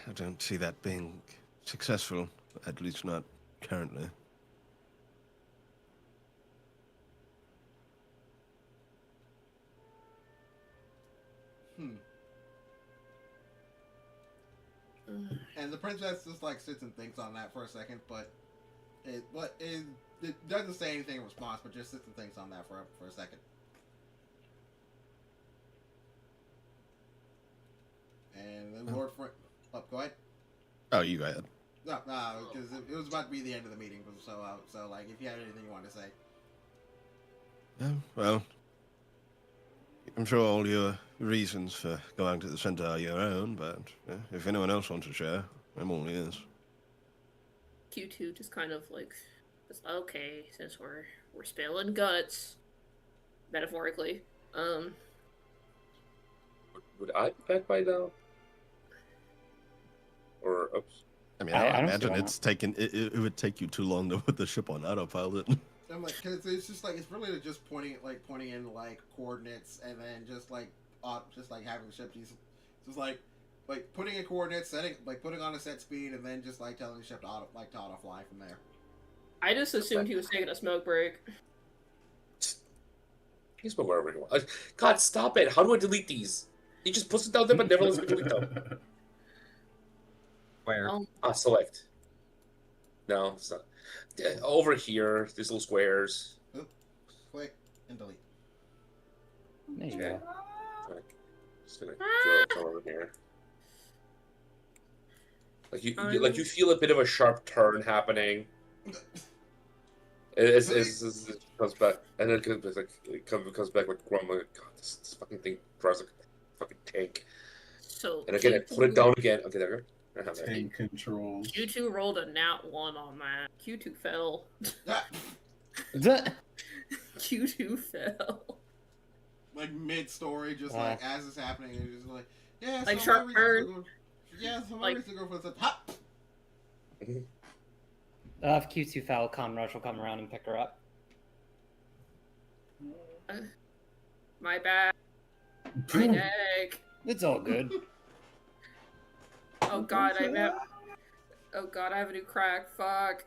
I don't see that being successful, at least not currently. And the princess just sits and thinks on that for a second, but it doesn't say anything in response, but just sits and thinks on that for a second. And then Lord Frank, go ahead. Oh, you go ahead. No, because it was about to be the end of the meeting, so if you had anything you wanted to say. Yeah, well, I'm sure all your reasons for going to the center are your own, but if anyone else wants to share, I'm all ears. Q2 just kind of okay, since we're spilling guts, metaphorically. Would I be back by now? Or oops. I mean, I I don't imagine see why it's taken. It would take you too long to put the ship on autopilot. I'm because it's just it's really just pointing in coordinates and then just having the ship just putting in coordinates, putting on a set speed, and then just telling the ship to auto fly from there. I just assumed he was taking a smoke break. He spoke wherever he wants. God, stop it! How do I delete these? He just puts it down there, but never lets me delete them. Where? Select. No, it's not. Over here, these little squares. Oop, click and delete. There you Okay. go. Just gonna go over here. Like you feel a bit of a sharp turn happening. It comes back, and then it comes back like grumbling. God, this fucking thing drives like a fucking tank. So And again, I put it down again. Okay, there we go. Tank controls. Q2 rolled a nat 1 on that. Q2 fell. Q2 fell. Like mid-story, just like as it's happening, it's just like, yeah, like so sharp turn. So Like- reason to go for the hop. If Q2 fell, Conrush will come around and pick her up. My back. My neck. It's all good. Oh god, I have a new crack. Fuck.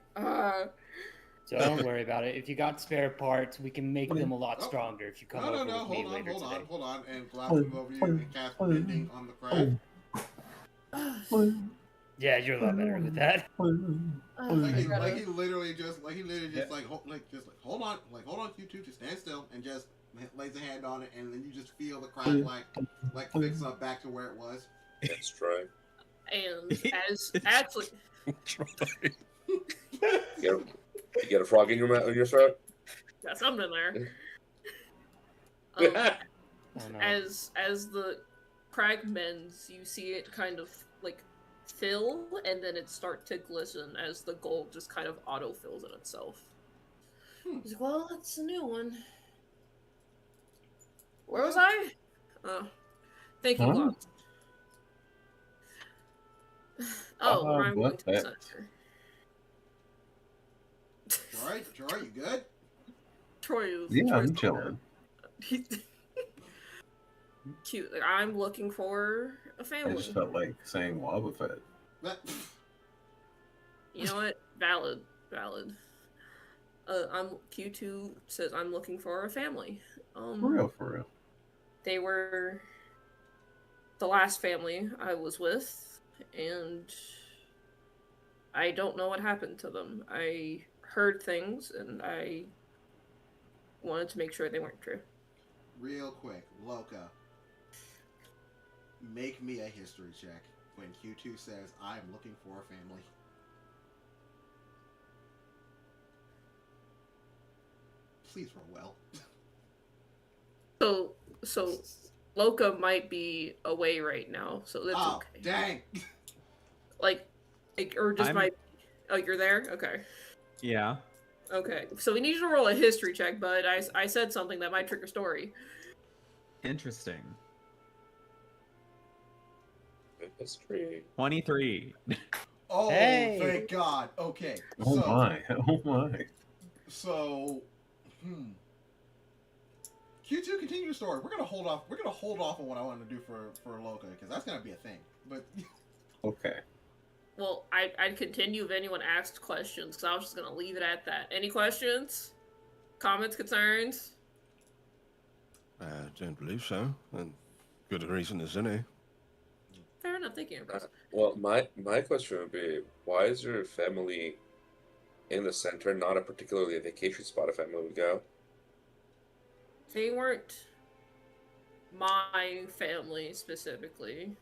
So don't worry about it. If you got spare parts, we can make them a lot stronger if you come over with me later today. Hold on, and Glass will go over you and cast Bending on the crack. Yeah, you're a lot better with that. Like he literally just hold on, Q2, just stand still and just lays a hand on it, and then you just feel the crack like fix up back to where it was. Let's try. And as actually, You get a frog in your throat. got something in there. Oh, no. As the crack mends, you see it kind of like fill, and then it start to glisten as the gold just kind of auto fills in itself. He's like, well, that's a new one. Where was I? Oh, thank you, Glock. Oh, where I'm going to the center. Troy, you good? Troy's I'm chilling. Cute. Like, I'm looking for a I family. just felt like saying Wobba Fett. You know what? Valid. I'm Q2 says I'm looking for a family. For real. They were the last family I was with, and I don't know what happened to them. I heard things, and I wanted to make sure they weren't true. Real quick, Loka, make me a history check when Q2 says I'm looking for a family. Please roll well. So Loka might be away right now, so that's okay. Dang. Like, or just might. Oh, you're there? Okay. Yeah. Okay. So we need you to roll a history check, but I said something that might trigger story. Interesting. History. 23. Oh, Hey. thank God. Okay. Oh my. So, Q2, continue your story. We're gonna hold off on what I want to do for Loka, because that's gonna be a thing. But Okay. Well, I'd continue if anyone asked questions, because I was just gonna leave it at that. Any questions? Comments? Concerns? I don't believe so. And good a reason as any. Fair enough. Thank you. Well, my question would be, why is your family in the center, not a particularly a vacation spot a family would go? They weren't my family specifically.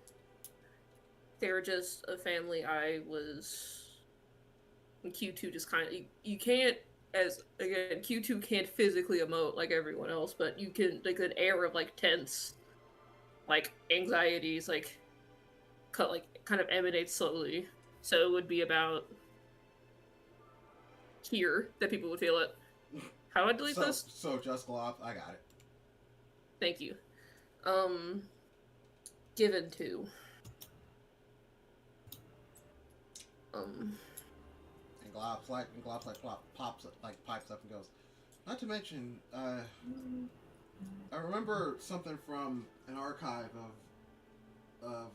They were just a family I was. And Q2 just kind of. You can't, Q2 can't physically emote like everyone else, but you can, like, an air of, like, tense, like, anxieties, like, kind of emanates slowly. So it would be about here that people would feel it. How do I delete this? So just Glob, I got it. Thank you. Given to. And Glob's like pops up, like pipes up and goes. Not to mention, I remember something from an archive of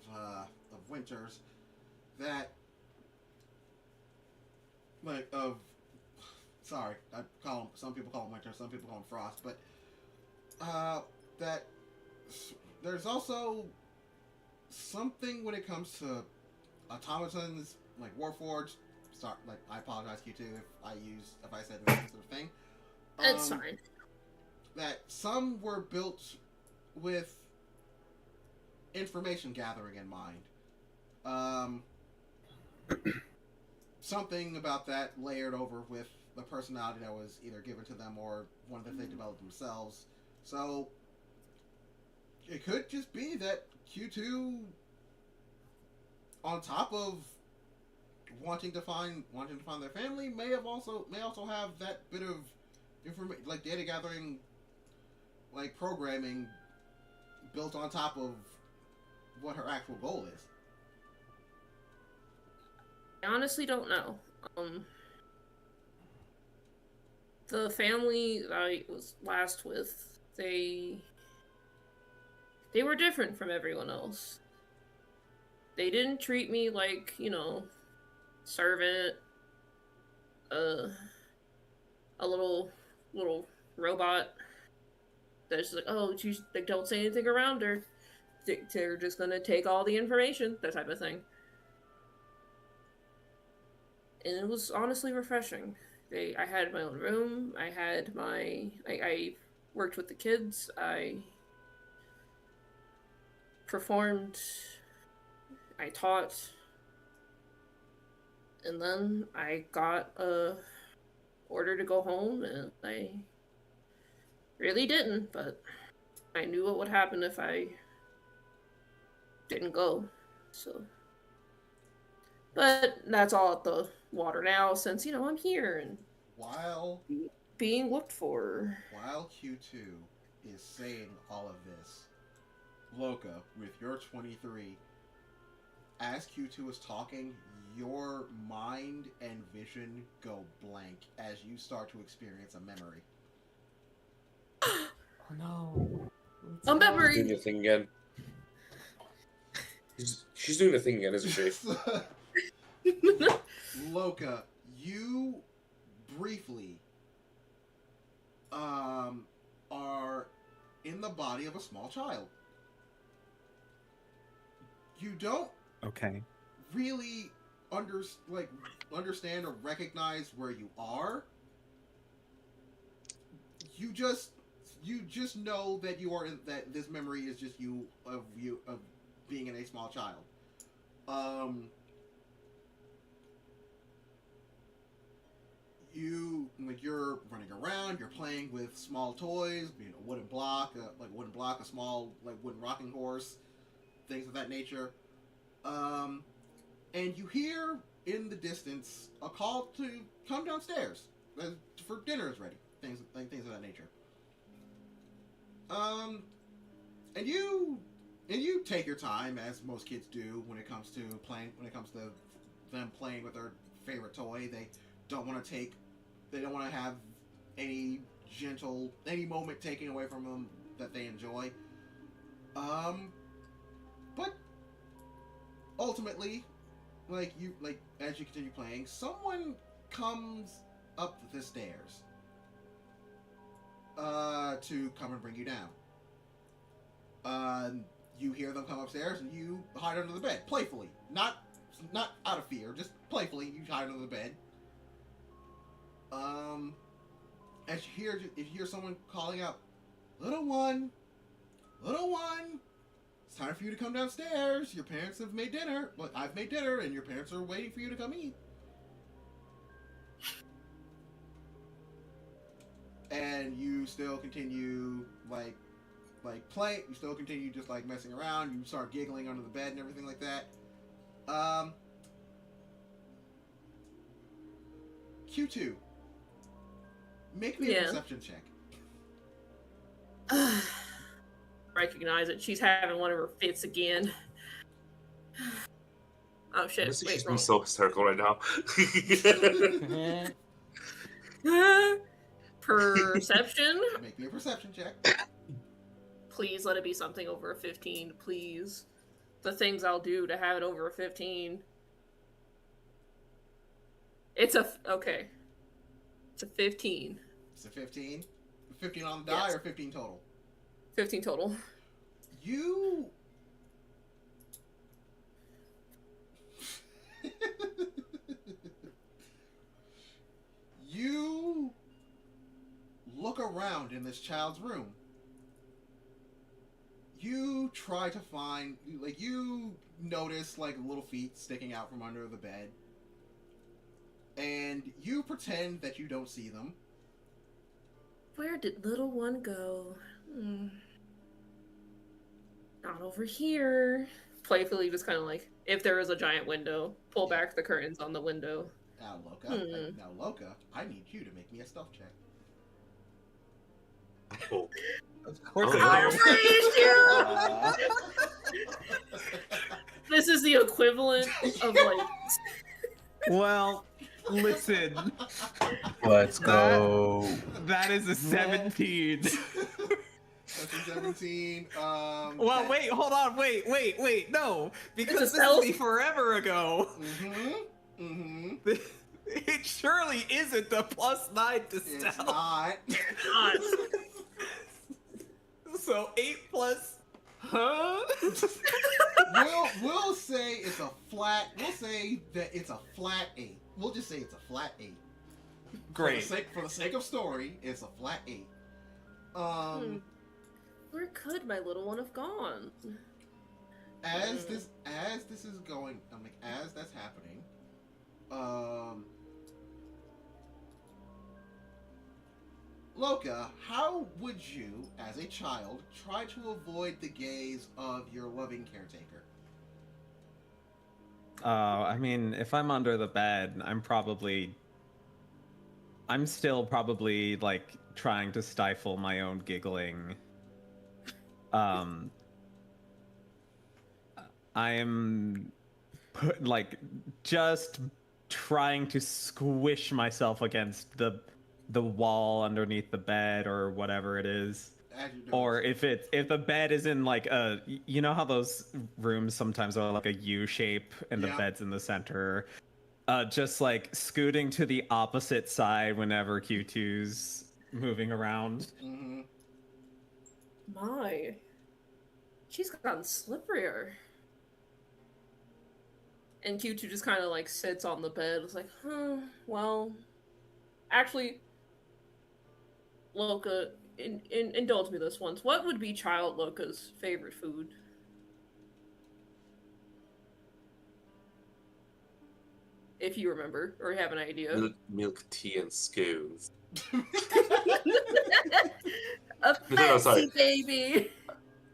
Winters that, sorry, some people call him Winter, some people call him Frost, but that there's also something when it comes to automatons, like Warforged. Sorry, like, I apologize, Q2, if I said the sensitive thing. It's fine. That some were built with information gathering in mind. something about that layered over with the personality that was either given to them or one that they developed themselves. So it could just be that Q2, on top of wanting to find their family, may also have that bit of information, like data gathering, like programming, built on top of what her actual goal is. I honestly don't know. The family I was last with, they were different from everyone else. They didn't treat me like, servant, a little robot that's like, oh, like, don't say anything around her. They're just gonna take all the information, that type of thing. And it was honestly refreshing. I had my own room. I worked with the kids. I performed. I taught. And then I got a order to go home, and I really didn't, but I knew what would happen if I didn't go. So, but that's all at the water now, since I'm here and While being looked for. While Q2 is saying all of this, Loka, with your 23, as Q2 is talking, your mind and vision go blank as you start to experience a memory. Oh no. A memory! Doing the thing again. She's doing the thing again, isn't she? Loka, you briefly are in the body of a small child. You don't really understand or recognize where you are. You just know that you are that this memory is just you of being in a small child. You're running around, you're playing with small toys, a wooden block, a small wooden rocking horse, things of that nature. And you hear in the distance a call to come downstairs for dinner is ready. Things of that nature. And you take your time, as most kids do, when it comes to them playing with their favorite toy. They don't want to have any moment taken away from them that they enjoy. But ultimately, as you continue playing, someone comes up the stairs to come and bring you down. You hear them come upstairs, and you hide under the bed playfully, not out of fear, just playfully. You hide under the bed. As you hear someone calling out, "Little one, it's time for you to come downstairs. Your parents have made dinner. Well, I've made dinner, and your parents are waiting for you to come eat." And you still continue play. You still continue just messing around. You start giggling under the bed and everything like that. Q2. Make me a perception check. Recognize it. She's having one of her fits again. Oh shit! Honestly, Wait, she's wrong. being so hysterical right now. Perception. Make me a perception check. Please let it be something over a 15, please. The things I'll do to have it over a 15. It's a 15. It's a 15. 15 on the die, Yes. or 15 total? 15 total. You you look around in this child's room. you try to find, like, you notice, like, little feet sticking out from under the bed. And you pretend that you don't see them. Where did little one go? Not over here. Playfully, just kind of like, if there is a giant window, pull back the curtains on the window. Now, Loka, I need you to make me a stealth check. Oh. Of course I This is the equivalent of like. Well, listen. Let's go. That is a 17. That's a 17. Well, wait, hold on, wait, no, because It's this a will be stealth? forever ago. Mm-hmm. It surely isn't the +9 to It's stealth. not. So 8 plus, huh? We'll say it's a flat. We'll say that it's a flat 8. We'll just say it's a flat 8. Great. For the sake of story, it's a flat 8. Where could my little one have gone? As this is going, as that's happening, Loka, how would you, as a child, try to avoid the gaze of your loving caretaker? I mean, if I'm under the bed, I'm still probably like trying to stifle my own giggling. I'm like just trying to squish myself against the wall underneath the bed or whatever it is. Or if the bed is in like a, you know how those rooms sometimes are like a U shape and the bed's in the center, just like scooting to the opposite side whenever Q2's moving around. Mm-hmm. My, she's gotten slipperier. And Q2 just kind of like sits on the bed. It's like, well, actually, Loka, indulge me this once. What would be child Loka's favorite food? If you remember or have an idea. Milk tea and scones. A No, sorry. fancy baby.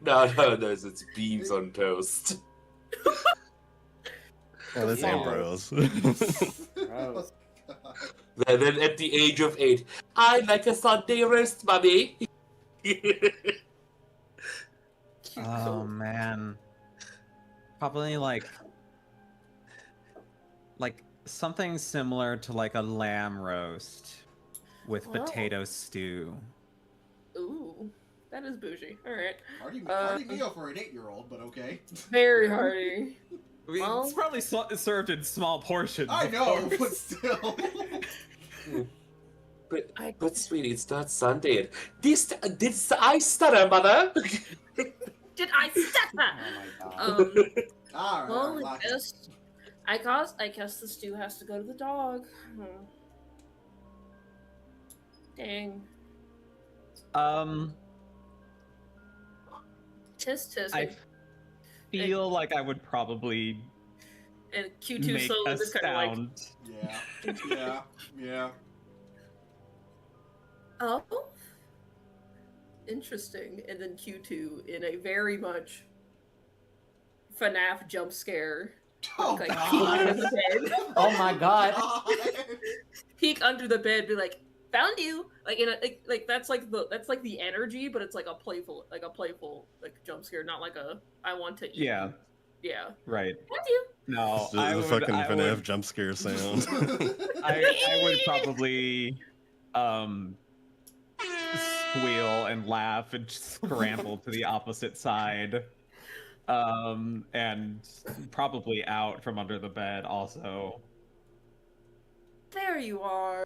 No, it's beans on toast. Well, it's Yeah. Ambrose. Gross. Then at the age of 8, I like a Sunday roast, mummy. Oh man, probably like something similar to like a lamb roast with Wow. potato stew. Ooh, that is bougie. All right. Hardy meal for an 8-year-old, but okay. Very hearty. I mean, Well- it's probably served in small portions. I of know, course. but still. But sweetie, it's not Sunday. Did I stutter, mother? Did I stutter? Oh my god. All right. Well, lock it. I guess the stew has to go to the dog. Dang. Tisk tisk. I feel like I would probably And Q2 make slowly a just kind of like, sound. Yeah. oh, interesting. And then Q2 in a very much FNAF jump scare. Oh, Like, God. peek under the bed. Oh my god. Peek under the bed, be like, found you. Like in a like that's like the energy, but it's like a playful like jump scare, not like a I want to eat. Yeah. Yeah. Right. Found you. No, It's the fucking FNAF jump scare sound. I would probably squeal and laugh and scramble to the opposite side, and probably out from under the bed also. There you are.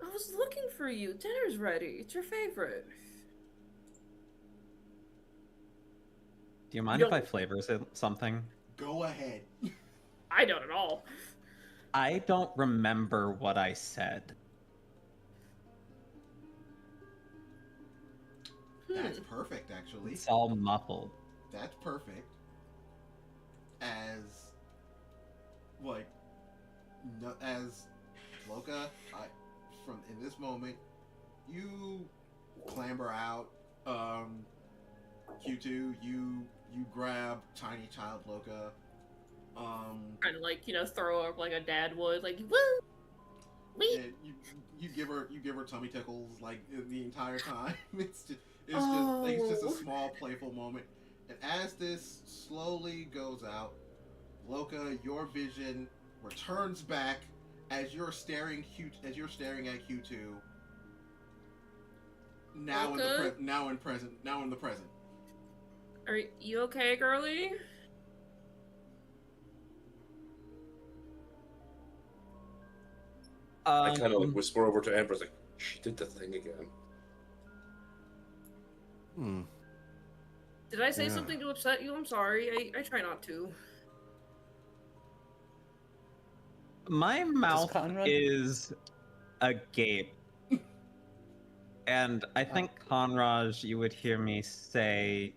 I was looking for you. Dinner's ready. It's your favorite. Do you mind You if I don't- flavor something? Go ahead. I don't at all. I don't remember what I said. That's perfect, actually. It's all muffled. That's perfect. As, like, no, as Loka, from in this moment, you clamber out. Q2, you grab tiny child Loka. Kind of like, throw up like a dad would, like, woo! Me! And you give her tummy tickles like the entire time. It's just a small playful moment. And as this slowly goes out, Loka, your vision returns back as you're staring at Q2. Now Loka? now in the present. Are you okay, girly? I kind of like whisper over to Amber, like, she did the thing again. Hmm. Did I say Yeah. something to upset you? I'm sorry. I try not to. My mouth Conrad- is agape. And I think, Conraj, you would hear me say,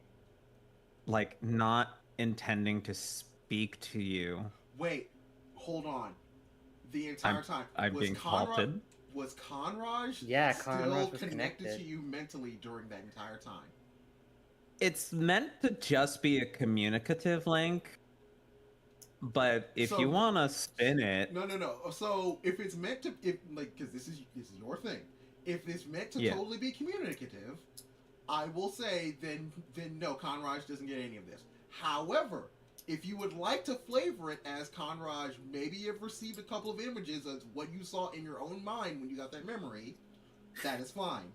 like, not intending to speak to you. Wait, hold on. The entire time I'm was being halted. Was Conraj Yeah, still Conraj was connected connected. to you mentally during that entire time? It's meant to just be a communicative link, but if So- you want to spin it, No. So if it's meant to, because this is your thing. If it's meant to Yeah. totally be communicative, I will say then no, Conraj doesn't get any of this. However, if you would like to flavor it as Conraj, maybe you've received a couple of images of what you saw in your own mind when you got that memory, that is fine.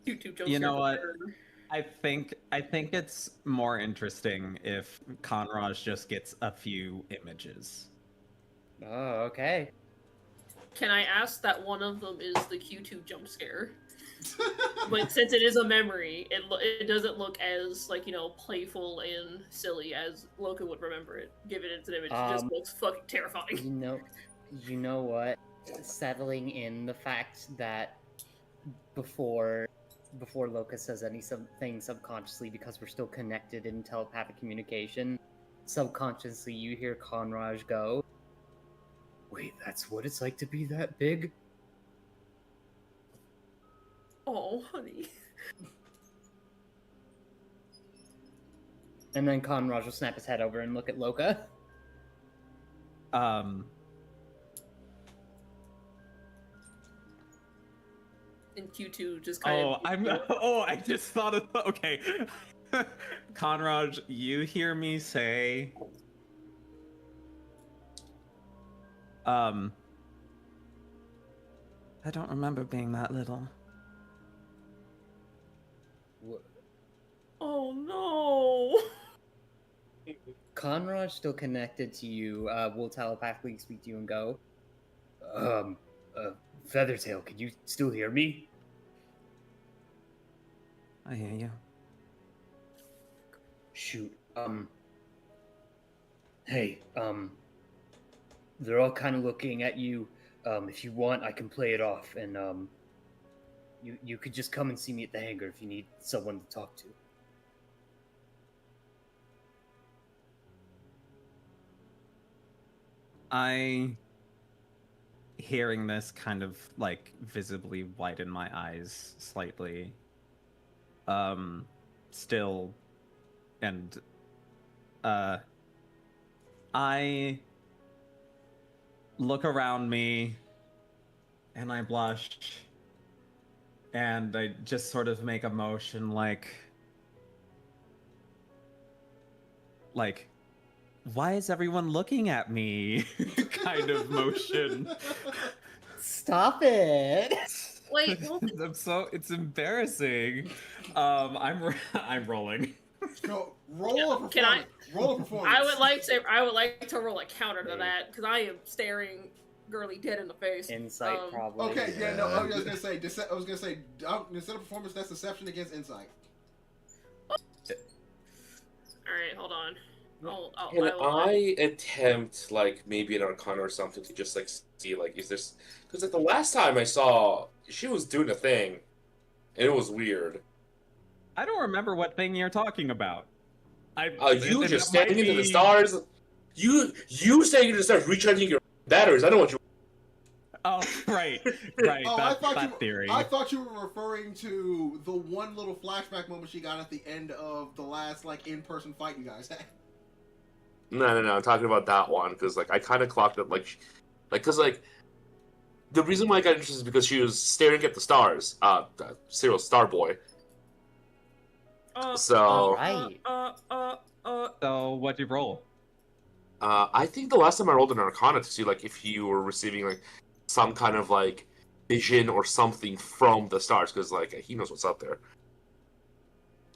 YouTube jokes. You know here. what? I think it's more interesting if Conraj just gets a few images. Oh, okay. Can I ask that one of them is the Q2 jump scare? But since it is a memory, it doesn't look as, like, playful and silly as Loka would remember it. Given it's an image, it just looks fucking terrifying. You know what? Settling in the fact that before Loka says anything subconsciously, because we're still connected in telepathic communication, subconsciously you hear Conraj go, "Wait, that's what it's like to be that big?" Oh, honey. And then Conraj will snap his head over and look at Loka. And Q2 just kind of. I just thought of. Okay. Conraj, you hear me say. I don't remember being that little. Oh no. Conraj still connected to you, will telepathically speak to you and go, Feathertail, can you still hear me? I hear you. Shoot, hey, they're all kind of looking at you. If you want, I can play it off, and, you could just come and see me at the hangar if you need someone to talk to. Hearing this, kind of like visibly widen my eyes slightly. Still, and I look around me and I blush and I just sort of make a motion like, why is everyone looking at me? Kind of motion. Stop it! Wait, well, It's embarrassing. I'm rolling. Go roll a performance. Can I- Roll a performance. I would like to roll a counter to that because I am staring Girly dead in the face. Insight, probably. Okay, yeah, no, I was gonna say, instead of performance, that's deception against insight. All right, hold on. Can will- I attempt, like, maybe an arcana or something to just, like, see, like, is this... Because, like, the last time I saw, she was doing a thing, and it was weird. I don't remember what thing you're talking about. You it just might standing into the be- stars. You standing into the stars, recharging your batteries. I know what you. Oh, right. Oh, that theory. I thought you were referring to the one little flashback moment she got at the end of the last like in-person fight you guys had. No. I'm talking about that one because like I kind of clocked it because the reason why I got interested is because she was staring at the stars. Cyril Starboy. So Right. So what'd you roll? I think the last time I rolled an Arcana to see like if you were receiving like some kind of like vision or something from the stars because like he knows what's up there.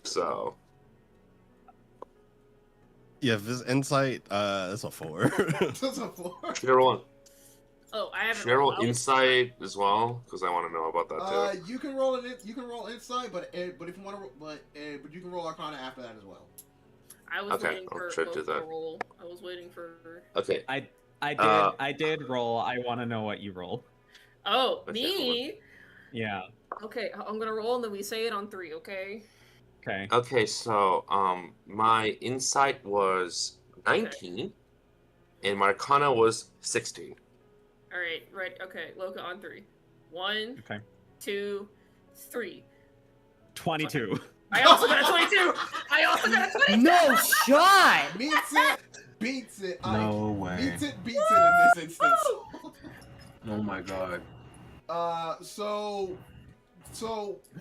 So Yeah, if this insight, that's a 4. That's a 4. should I roll? Oh, I haven't. Should I roll I was- insight as well? Because I want to know about that too. You can roll insight, but if you want to, but you can roll Arcana after that as well. I was Okay, waiting I'll for try to do both to that. roll. I was waiting for. Okay. I did roll. I want to know what you rolled. Oh, Okay, me. Yeah. Okay, I'm gonna roll and then we say it on 3. Okay. Okay. Okay, so my insight was 19, and my Arcana was 16. All right. Right. Okay. Loka on 3. 1, Okay. 2, 3. 22. I also got a 22. I also got a 22. No shot! Meets it, beats it. No way. Beats it in this instance. Oh my god. So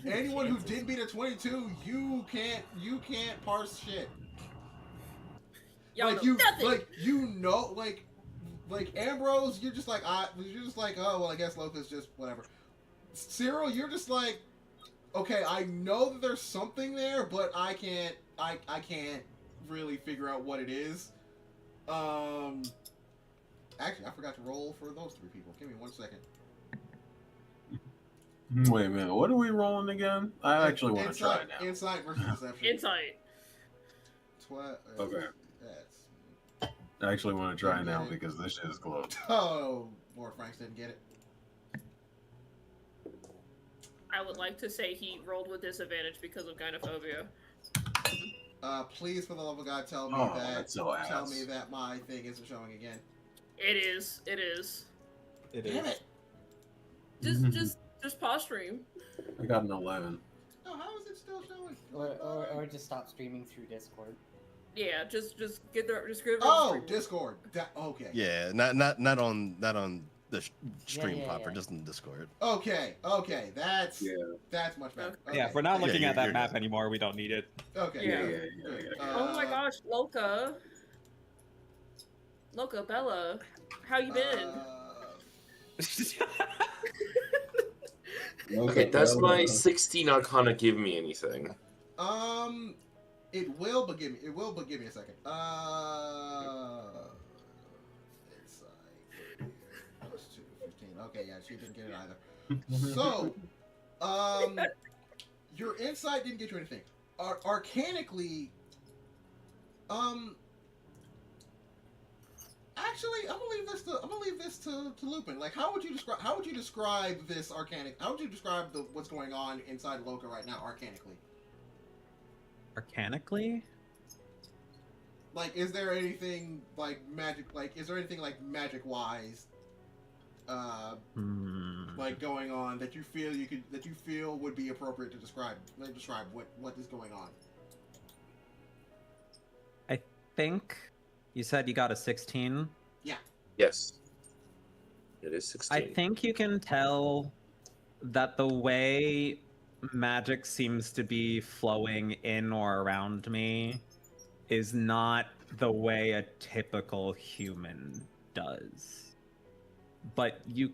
anyone who did beat a 22, you can't parse shit. Y'all Like know nothing. like Ambrose, you're just like oh well, I guess Loka's just whatever. Cyril, you're just like, okay, I know that there's something there, but I can't really figure out what it is. Actually, I forgot to roll for those 3 people. Give me 1 second. Wait a minute. What are we rolling again? I actually want to try now. Insight versus deception. Insight. Okay. That's. I actually want to try now because this shit is close. Oh, Lord Franks didn't get it. I would like to say he rolled with disadvantage because of gynophobia. Please, for the love of God, tell me Oh, that. that's so ass. Tell me that my thing isn't showing again. It is. It is. It Damn it! Just pause stream. I got an 11. Oh, how is it still showing? Or just stop streaming through Discord. Yeah, just get the Oh, stream. Discord. Okay. Yeah, not on the stream yeah, popper, yeah. just in Discord. Okay. That's much better. Okay. Yeah, if we're not looking Yeah, at that you're map good. anymore, we don't need it. Okay. Yeah. Good. Oh my gosh, Loka. Loka, Bella, how you been? Okay, does my 16 Arcana give me anything? It will, but give me a second. It's plus 2, 15. Okay, yeah, she didn't get it either. So, your insight didn't get you anything. Arcanically, actually, I'm gonna leave this to Lupin. Like, how would you describe this arcanic? How would you describe what's going on inside Loka right now, arcanically? Arcanically? Like, is there anything like magic? Like, is there anything like magic wise, like going on that you feel would be appropriate to describe? Like, describe what is going on. I think you said you got a 16. Yes. It is 16. I think you can tell that the way magic seems to be flowing in or around me is not the way a typical human does. But you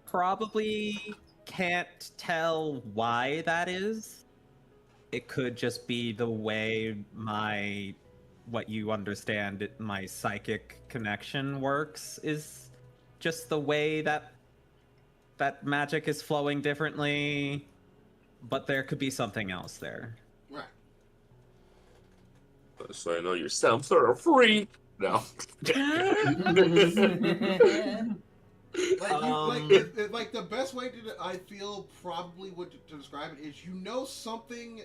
probably can't tell why that is. It could just be the way what you understand my psychic connection works is just the way that magic is flowing differently, but there could be something else there. Right. So I know yourself sort of free. No. Like the best way to I feel probably to describe it is you know something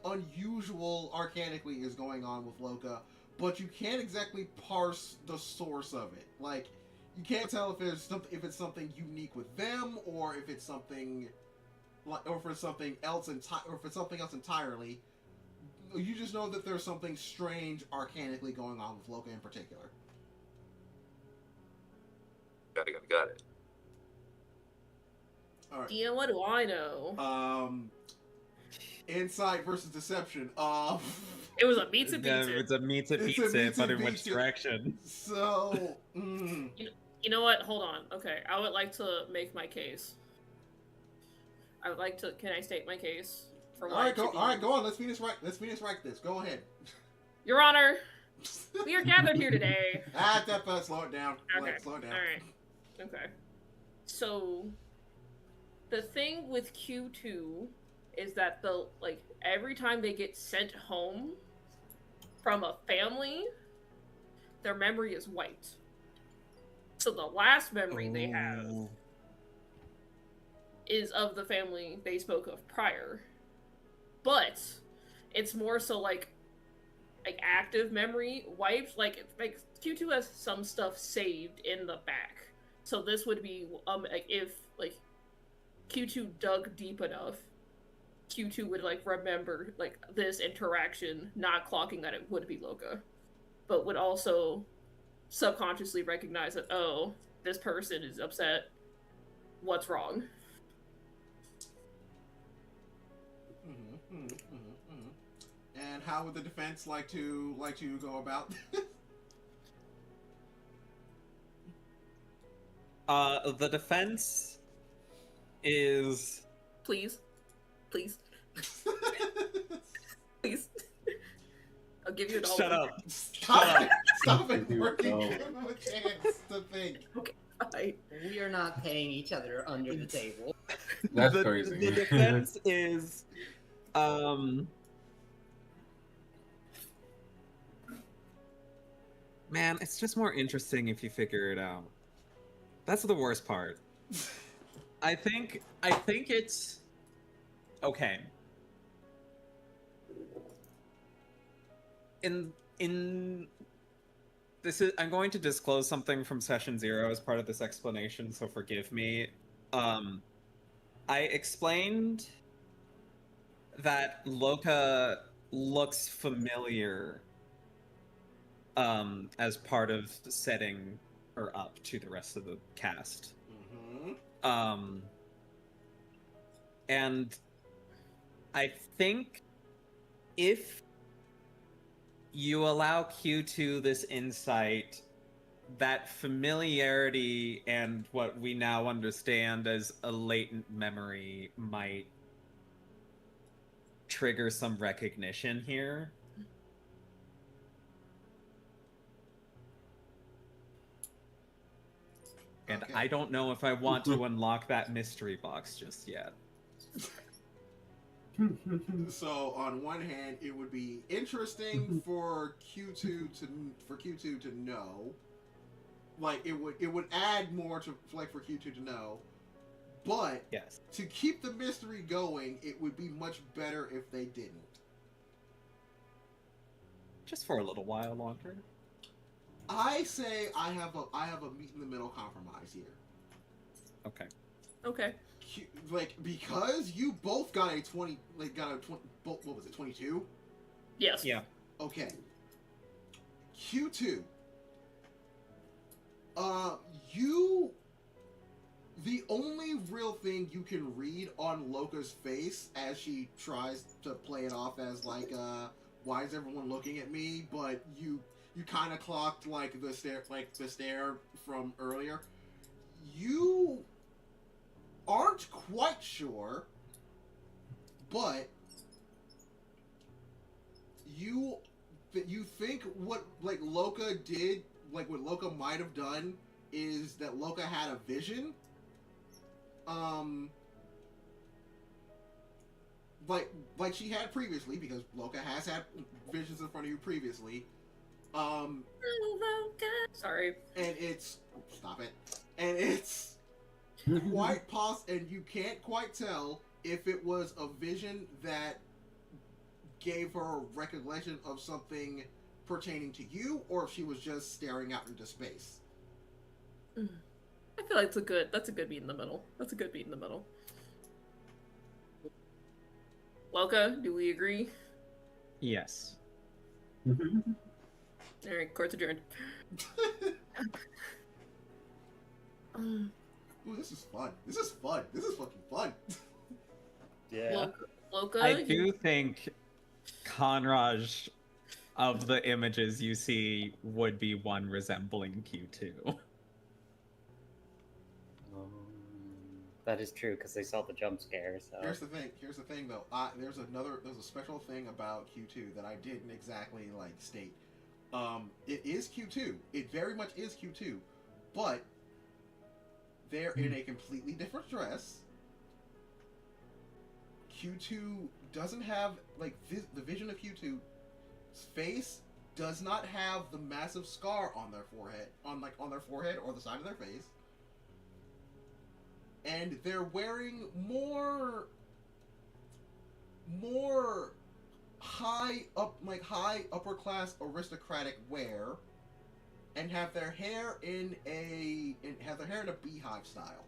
unusual arcanically is going on with Loka, but you can't exactly parse the source of it. Like you can't tell if it's something unique with them or if it's something or if it's something else entirely. You just know that there's something strange arcanically going on with Loka in particular. Got it. All right. Yeah, what do I know? Insight versus deception. It was a pizza Yeah, pizza. it's a pizza It's a pizza, pizza but in which pizza. direction? So, You know what? Hold on. Okay, I would like to make my case. I would like to. Can I state my case? For all right, go on. Let's finish right this. Go ahead. Your Honor, we are gathered here today. Slow it down. Okay. Slow it down. All right. Okay. So, the thing with Q2 is that every time they get sent home from a family, their memory is wiped. So the last memory they have is of the family they spoke of prior. But it's more so like active memory wiped. Like Q2 has some stuff saved in the back. So this would be if Q2 dug deep enough, Q2 would remember this interaction, not clocking that it would be Loka, but would also subconsciously recognize that, oh, this person is upset. What's wrong? And how would the defense like to go about this? The defense is Please. Please. Please. I'll give you an shut all. up. Stop it, Morty. No. Give him a chance to think. Fine. We are not paying each other under the table. That's the, crazy. The defense is man, it's just more interesting if you figure it out. That's the worst part. I think it's okay. In this is I'm going to disclose something from session 0 as part of this explanation, so forgive me. I explained that Loka looks familiar as part of setting her up to the rest of the cast. And I think if you allow Q2 this insight, that familiarity and what we now understand as a latent memory might trigger some recognition here. And Okay. I don't know if I want to unlock that mystery box just yet. So on one hand, it would be interesting for Q2 to know. Like it would add more to for Q2 to know. But Yes. to keep the mystery going, it would be much better if they didn't. Just for a little while longer. I say I have a meet in the middle compromise here. Okay. Okay. Because you both got a 20, what was it, 22? Yes. Yeah. Okay. Q2. The only real thing you can read on Loka's face as she tries to play it off as why is everyone looking at me? But you kind of clocked the stare from earlier. You aren't quite sure, but you think what Loka did, what Loka might have done, is that Loka had a vision. Like she had previously, because Loka has had visions in front of you previously. Sorry. And it's stop it. And it's quite and you can't quite tell if it was a vision that gave her a recollection of something pertaining to you, or if she was just staring out into space. I feel like that's a good beat in the middle. That's a good beat in the middle. Loka, do we agree? Yes. Alright, court's adjourned. Ooh, this is fun. This is fun. This is fucking fun. Yeah. Loka, I do think Conraj, of the images you see, would be one resembling Q2. That is true because they saw the jump scare. So Here's the thing though. There's a special thing about Q2 that I didn't exactly like state. It is Q2. It very much is Q2, but they're in a completely different dress. Q2 doesn't have the vision of Q2's face does not have the massive scar on their forehead, on their forehead or the side of their face. And they're wearing more high upper class aristocratic wear, and have their hair in a beehive style.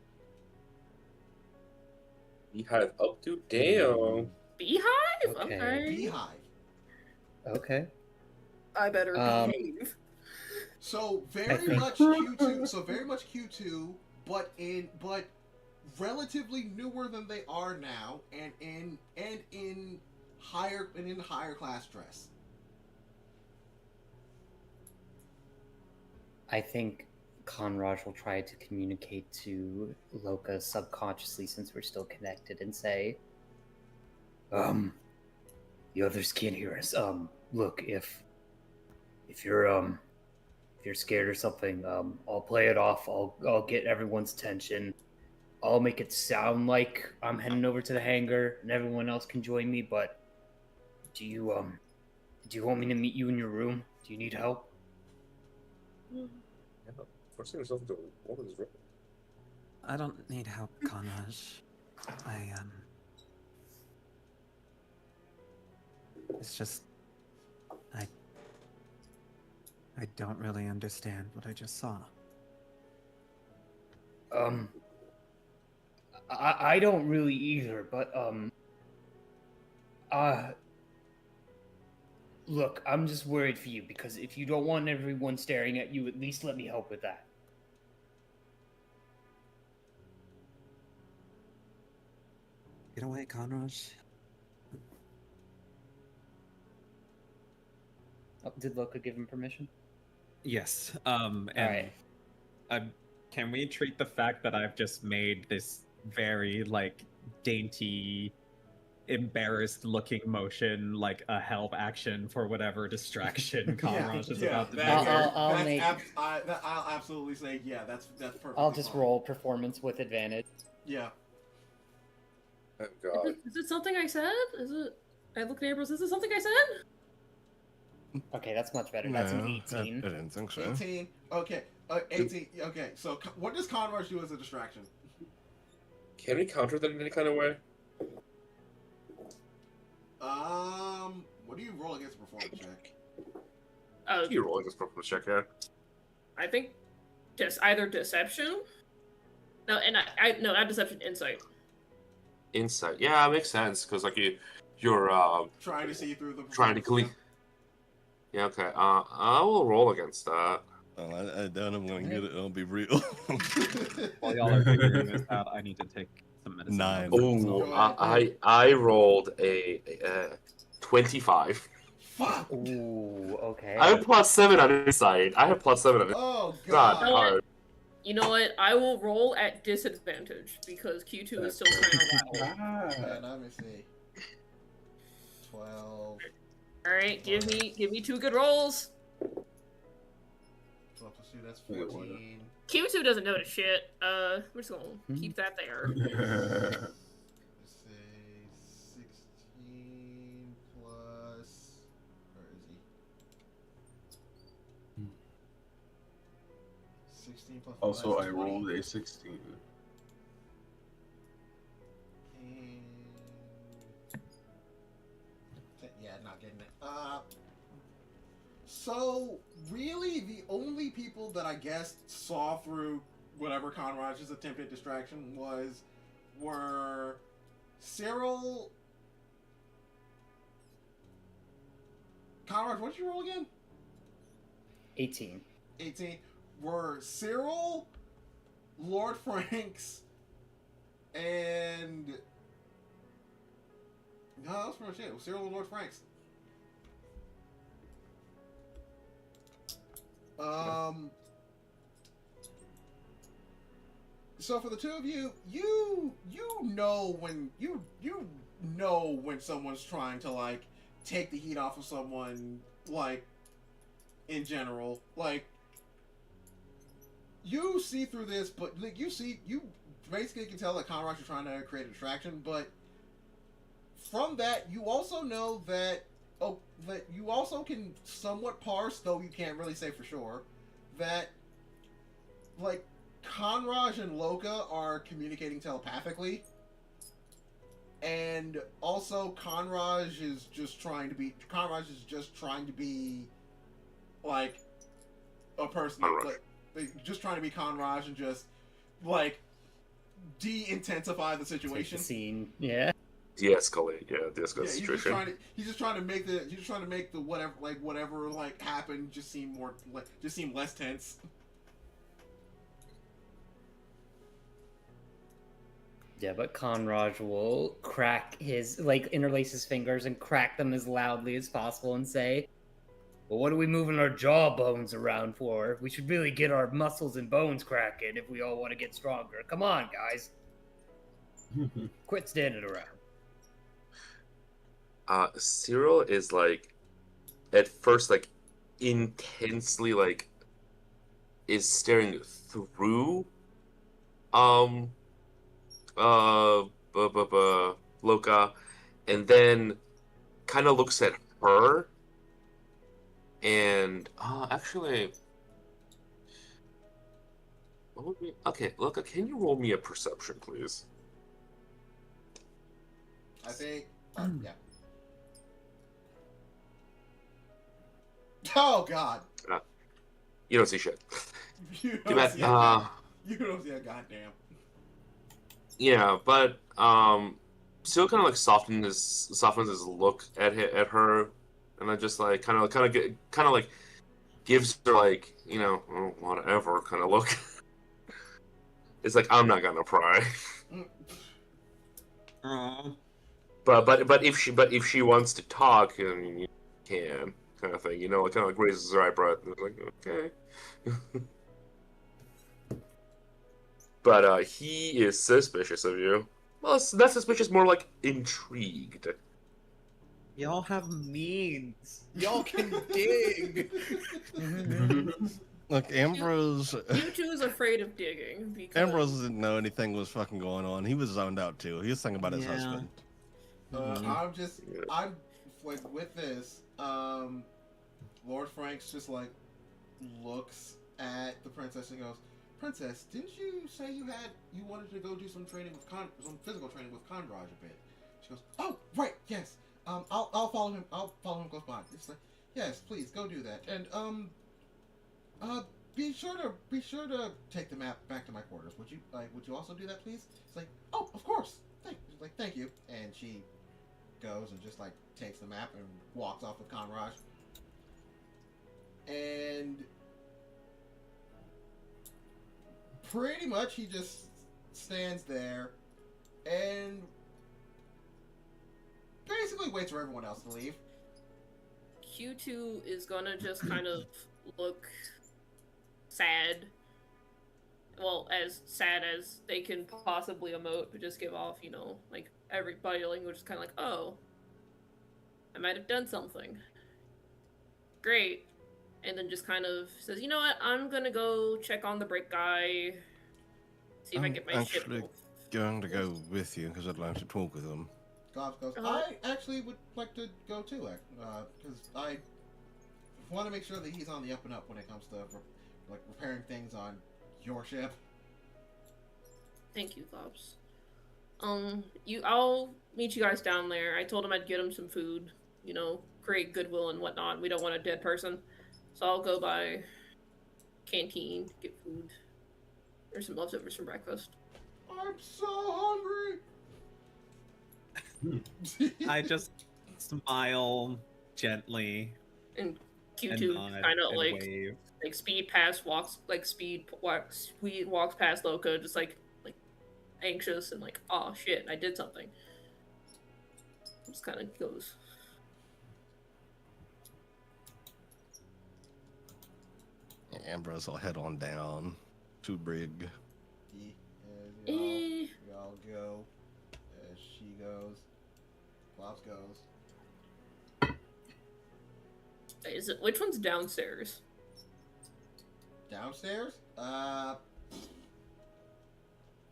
Beehive up to damn. Beehive? Okay. Okay. Beehive. okay. I better behave. So I very think- much Q2. So very much Q2, but relatively newer than they are now, and in higher class dress. I think Conraj will try to communicate to Loka subconsciously since we're still connected and say, the others can't hear us. Look, if you're scared or something, I'll play it off. I'll get everyone's attention. I'll make it sound like I'm heading over to the hangar and everyone else can join me, but do you want me to meet you in your room? Do you need help? Forcing yourself into a woman's room. I don't need help, Conraj. It's just I don't really understand what I just saw. I don't really either, but look, I'm just worried for you because if you don't want everyone staring at you, at least let me help with that. Get away, Conraj. Oh, did Loka give him permission? Yes. And Alright. Can we treat the fact that I've just made this very dainty, embarrassed looking motion like a help action for whatever distraction Conraj is about to do? I'll absolutely say that's perfect. I'll just roll performance with advantage. Yeah. Oh god. Is it something I said? Is it? I look at Ambrose. Is it something I said? Okay, that's much better. That's an No, 18. I didn't think so. 18. Okay. 18. Okay. So what does Conraj do as a distraction? Can we counter that in any kind of way? What do you roll against a performance check? You roll against performance check, yeah. I think just either deception. No, and I no, not deception. Insight. Insight. Yeah, it makes sense because you're Trying to see through the. trying to glean. Yeah. Okay. I will roll against that. Well, I doubt I'm gonna get it. It'll be real. While y'all are figuring this out, I need to take some medicine. 9. Oh, I rolled a 25. Fuck. Ooh, okay. I have +7 on insight. I have +7 on it. Oh God, god. hard. You know what? I will roll at disadvantage because Q2 is still kind of loud. Let me see. 12. All right, give me 2 good rolls. 12 plus 2, that's 14. Q2 doesn't notice shit. We're just gonna keep that there. Let's say 16 plus. Where is he? 16 plus 4. Also, that's I 20. rolled a 16. And... yeah, not getting it. So, really, the only people that I guess saw through whatever Conrad's attempted distraction were Cyril. Conrad, what did you roll again? 18. 18. Were Cyril, Lord Franks, and... No, that was pretty much it. It was Cyril and Lord Franks. So for the two of you, you know when you know when someone's trying to like take the heat off of someone, like in general. Like you see through this, but like you basically can tell that Conrad's trying to create a distraction, but from that you also know that that you also can somewhat parse, though you can't really say for sure, that like Conrad and Loka are communicating telepathically, and also Conrad is just trying to be like a person, like just trying to be Conrad and just like de-intensify the situation. Take the scene, yeah. De-escalate, the situation. He's just trying to make the whatever happened just seem less tense. Yeah, but Conrad will interlace his fingers and crack them as loudly as possible and say, well, what are we moving our jawbones around for? We should really get our muscles and bones cracking if we all want to get stronger. Come on, guys. Quit standing around. Cyril is like, at first, like, intensely, like, is staring through, Loka, and then kind of looks at her, and, actually, what would be, okay, Loka, can you roll me a perception, please? I think, yeah. Oh God! You don't see shit. You Too don't bad. see a goddamn. Yeah, but still kind of like softens his look at her, and then just like kind of like gives her like, you know, oh, whatever kind of look. It's like, I'm not gonna pry. But if she wants to talk, I mean, you can. Kind of thing, you know, like kind of like raises her eyebrow. Like, okay. But he is suspicious of you. Well, it's not suspicious, more like intrigued. Y'all have means. Y'all can dig. Look, Ambrose. Mewtwo is afraid of digging because Ambrose didn't know anything was fucking going on. He was zoned out too. He was thinking about his Yeah. husband. I'm like with this. Lord Franks just like looks at the princess and goes, "Princess, didn't you say you wanted to go do some training with some physical training with Conrad a bit?" She goes, "Oh, right, yes. I'll follow him. I'll follow him close by." It's like, "Yes, please go do that, and be sure to take the map back to my quarters. Would you also do that, please?" It's like, "Oh, of course. Thank you." And she goes and just like takes the map and walks off with Conrad. And pretty much he just stands there and basically waits for everyone else to leave. Q2 is gonna just kind of look sad. Well, as sad as they can possibly emote, but just give off, you know, like every body language is kind of like, oh, I might have done something. Great. And then just kind of says, you know what, I'm gonna go check on the brick guy, see if I can get my ship. Actually going to go with you because I'd like to talk with him. Goff goes, I actually would like to go too, because I want to make sure that he's on the up and up when it comes to like repairing things on your ship. Thank you, Glops. I'll meet you guys down there. I told him I'd get him some food, you know, create goodwill and whatnot. We don't want a dead person. So I'll go by canteen to get food. Or some leftovers from breakfast. I'm so hungry. I just smile gently And and Q2 nod kind of and like wave. speed walks past Loco, just like anxious and like, oh shit, I did something. Just kind of goes. Ambrose will head on down to Brig. Y'all go as she goes. Flops goes. Is it which one's downstairs? Downstairs?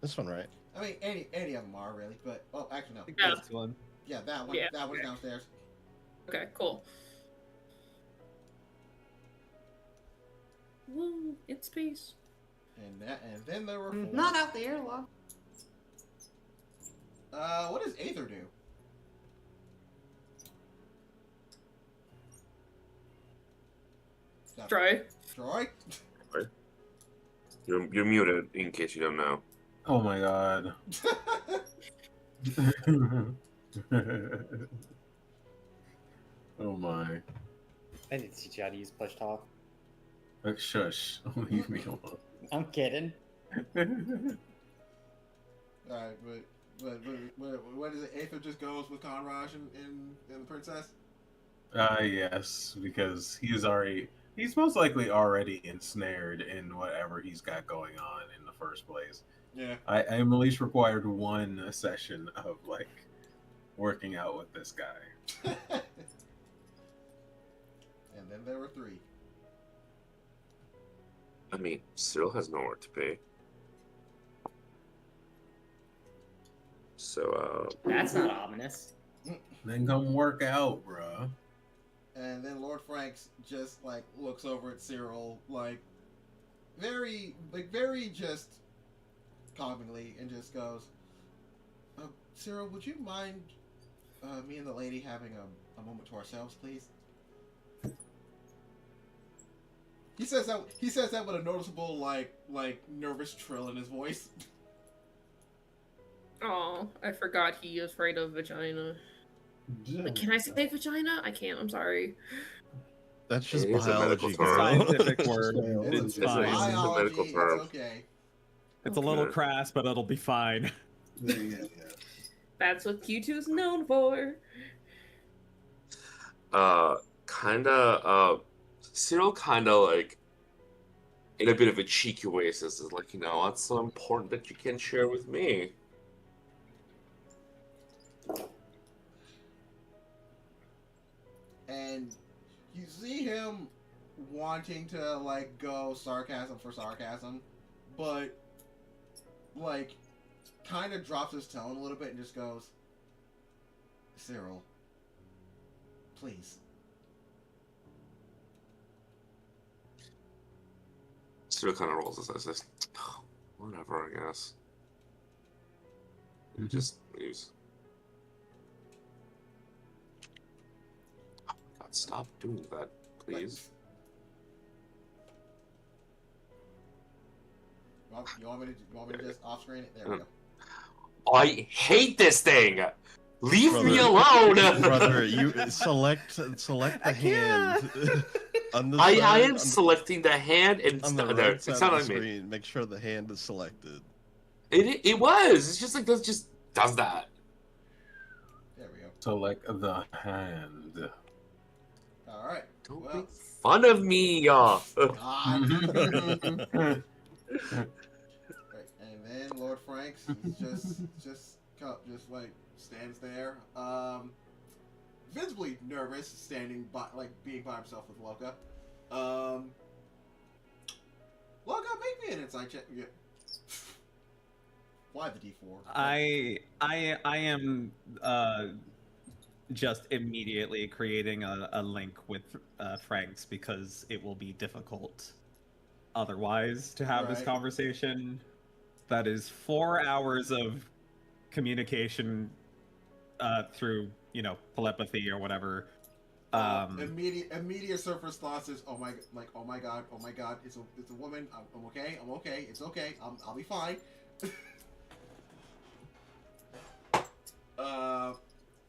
This one, right? I mean, any of them are really, but actually no. Yeah. This one. Yeah, that one. Yeah. That one's downstairs. Okay, cool. Woo, it's peace. And then there were four. Not out the airlock. What does Aether do? Troy. Troy? You're muted, in case you don't know. Oh my god. Oh my. I didn't teach you how to use push talk. Shush. Leave me alone. I'm kidding. Alright, but what is it? Aether just goes with Conraj and the princess? Yes, because he's most likely already ensnared in whatever he's got going on in the first place. Yeah. I am at least required one session of like working out with this guy. And then there were three. I mean, Cyril has nowhere to be. So, That's not ominous. Then come work out, bruh. And then Lord Franks just like looks over at Cyril like very just calmingly and just goes, Cyril, would you mind me and the lady having a moment to ourselves, please? He says that with a noticeable like nervous trill in his voice. Oh, I forgot he is afraid of vagina. Wait, can I say vagina? I can't. I'm sorry. That's just It is a biology, medical girl. term. Scientific word. It's It's fine. biology. medical It's term. okay. It's a little Okay. crass, but it'll be fine. Yeah. That's what Q2's known for. Cyril kinda like, in a bit of a cheeky way, says, like, you know, what's so important that you can share with me? And you see him wanting to like go sarcasm for sarcasm, but like kind of drops his tone a little bit and just goes, Cyril, please. Cyril kind of rolls his eyes, says, "Oh, whatever, I guess." And just leaves. Oh my god, stop doing that, please. You want me to just off screen it? There we go. I hate this thing! Leave me Brother. alone! Brother, you select the hand. On the I side- am on the- selecting the hand and on the there. right It's side not of on the me. screen. Make sure the hand is selected. It was. It's just like that. Just does that. There we go. So like the hand. All right. Don't Well. make fun of me, y'all. God. Right, and then Lord Franks is just like stands there, visibly nervous, standing by, like being by himself with Loka. Loka, make me an insight check. Yeah. Why the D4? I am just immediately creating a link with Franks because it will be difficult otherwise to have this Right. conversation. That is 4 hours of communication through, telepathy or whatever. Immediate surface thoughts is, oh my god, it's a woman. I'm okay, it's okay, I'll be fine.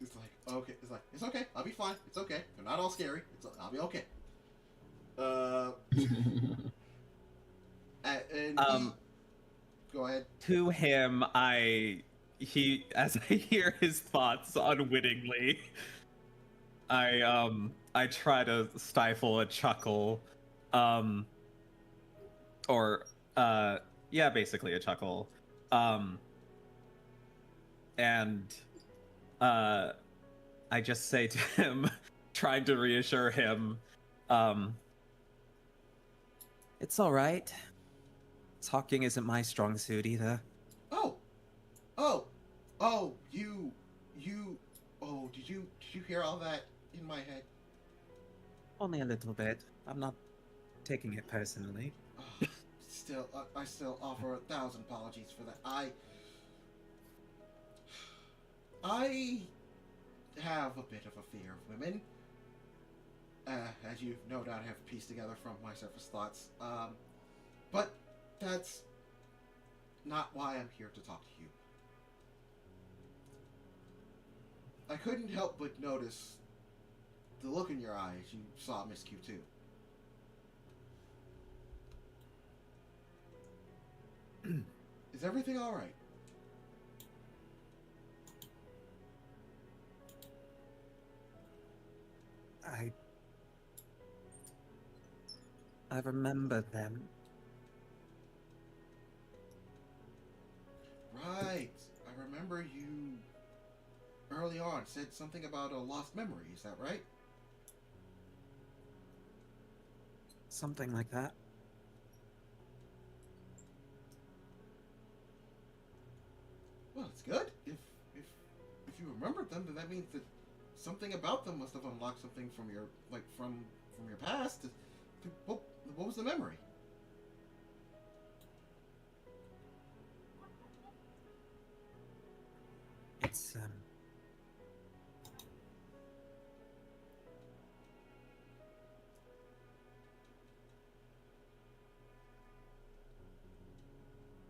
It's like okay, it's okay, I'll be fine, it's okay. They're not all scary. I'll be okay. Go ahead. To him, as I hear his thoughts unwittingly, I try to stifle a chuckle, basically a chuckle, and I just say to him, trying to reassure him, It's all right. Talking isn't my strong suit either. Did you hear all that in my head? Only a little bit. I'm not taking it personally. I still offer 1,000 apologies for that. I have a bit of a fear of women, as you no doubt have pieced together from my surface thoughts. But that's not why I'm here to talk to you. I couldn't help but notice the look in your eyes you saw Miss Q2. Is everything all right? I remember them. Right. I remember you early on said something about a lost memory. Is that right? Something like that. Well, it's good. If you remembered them, then that means that something about them must have unlocked something from your from your past. What was the memory? It's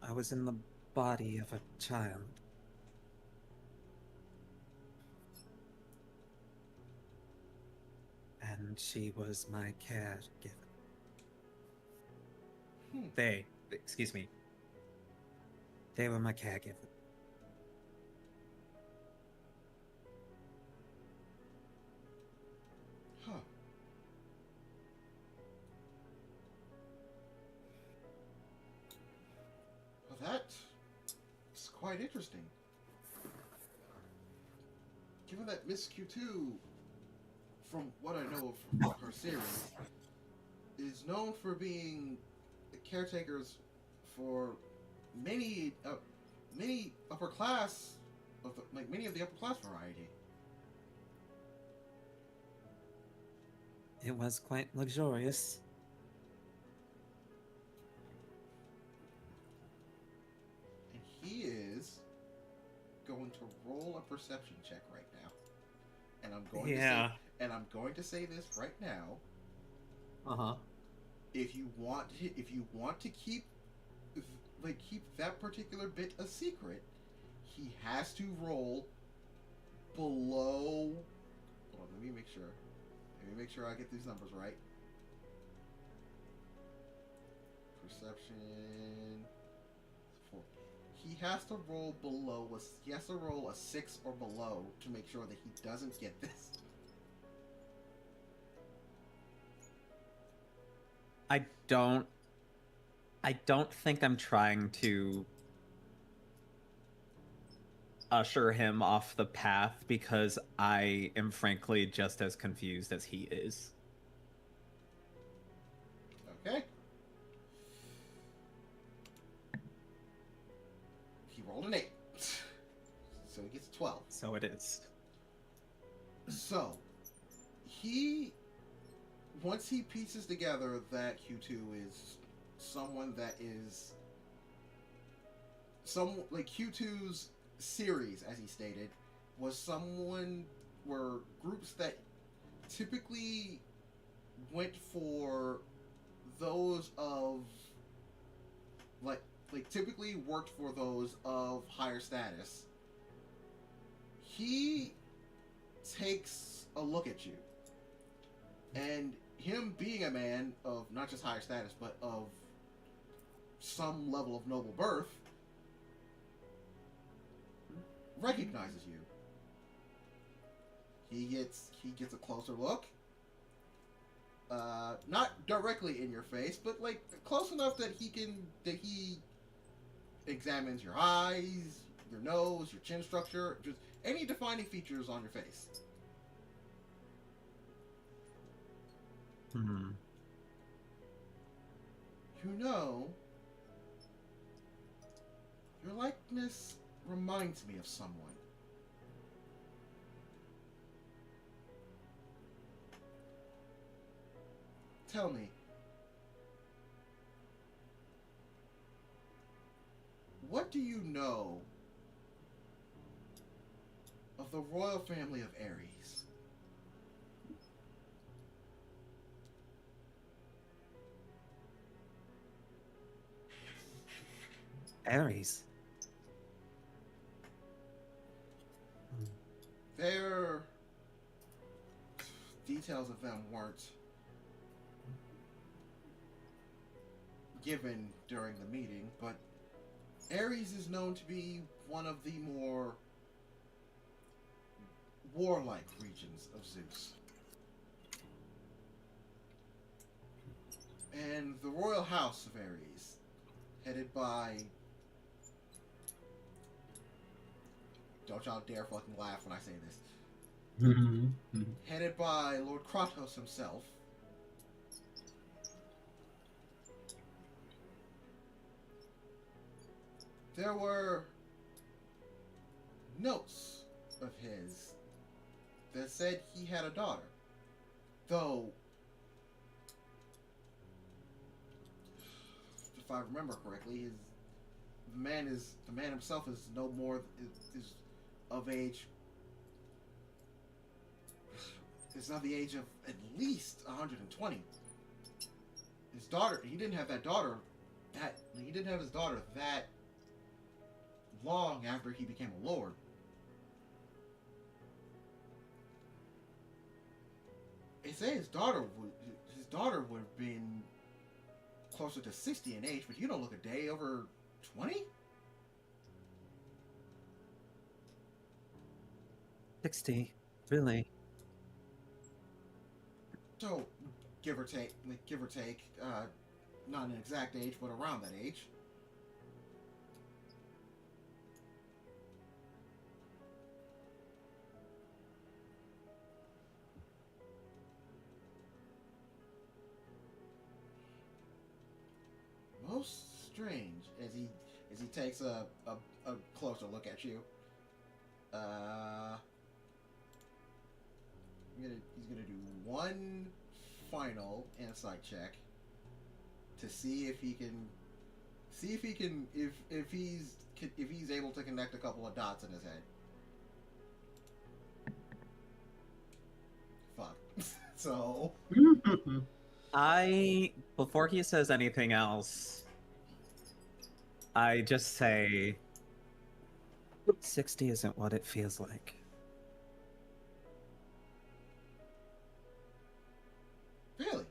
I was in the body of a child. And she was my caregiver. Excuse me. They were my caregiver. Huh. Well, that's quite interesting. Given that Miss Q2, from what I know from her series, is known for being the caretakers for many upper class many of the upper class variety. It was quite luxurious. And he is going to roll a perception check right now. And I'm going to say this right now. Uh-huh. If you want to keep that particular bit a secret, he has to roll below. Hold on, let me make sure I get these numbers right. Perception 4. He has to roll a 6 or below to make sure that he doesn't get this. I don't think I'm trying to usher him off the path because I am frankly just as confused as he is. Okay. He rolled an 8. So he gets 12. So it is. So, once he pieces together that Q2 is someone that is some like Q2's series, as he stated, was someone were groups that typically went for those of like typically worked for those of higher status. He takes a look at you, and him being a man of not just higher status but of some level of noble birth recognizes you. He gets a closer look. Not directly in your face, but like close enough that he examines your eyes, your nose, your chin structure, just any defining features on your face. Hmm. You know, your likeness reminds me of someone. Tell me, what do you know of the royal family of Ares? Ares. Their details of them weren't given during the meeting, but Ares is known to be one of the more warlike regions of Zeus. And the royal house of Ares, headed by... Don't y'all dare fucking laugh when I say this. Headed by Lord Kratos himself. There were notes of his that said he had a daughter. Though, if I remember correctly, the man himself is no more is of age. Is of the age of at least 120. His daughter, he didn't have his daughter that long after he became a lord. They say his daughter would have been closer to 60 in age, but you don't look a day over 20? 60, really? So, give or take, not an exact age, but around that age. Most strange as he takes a closer look at you. He's gonna do one final insight check to see if he's able to connect a couple of dots in his head. Fuck. So Before he says anything else, I just say 60 isn't what it feels like. really.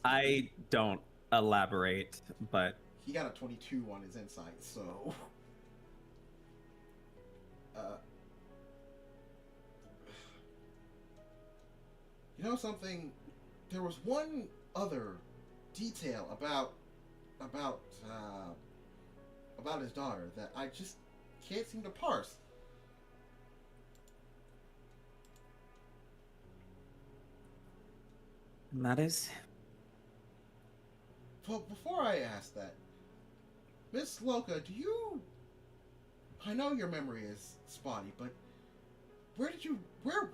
I don't elaborate, but He got a 22 on his insight, so you know something? There was one other detail about his daughter that I just can't seem to parse. And that is? But before I ask that, Miss Loka, do you I know your memory is spotty, but where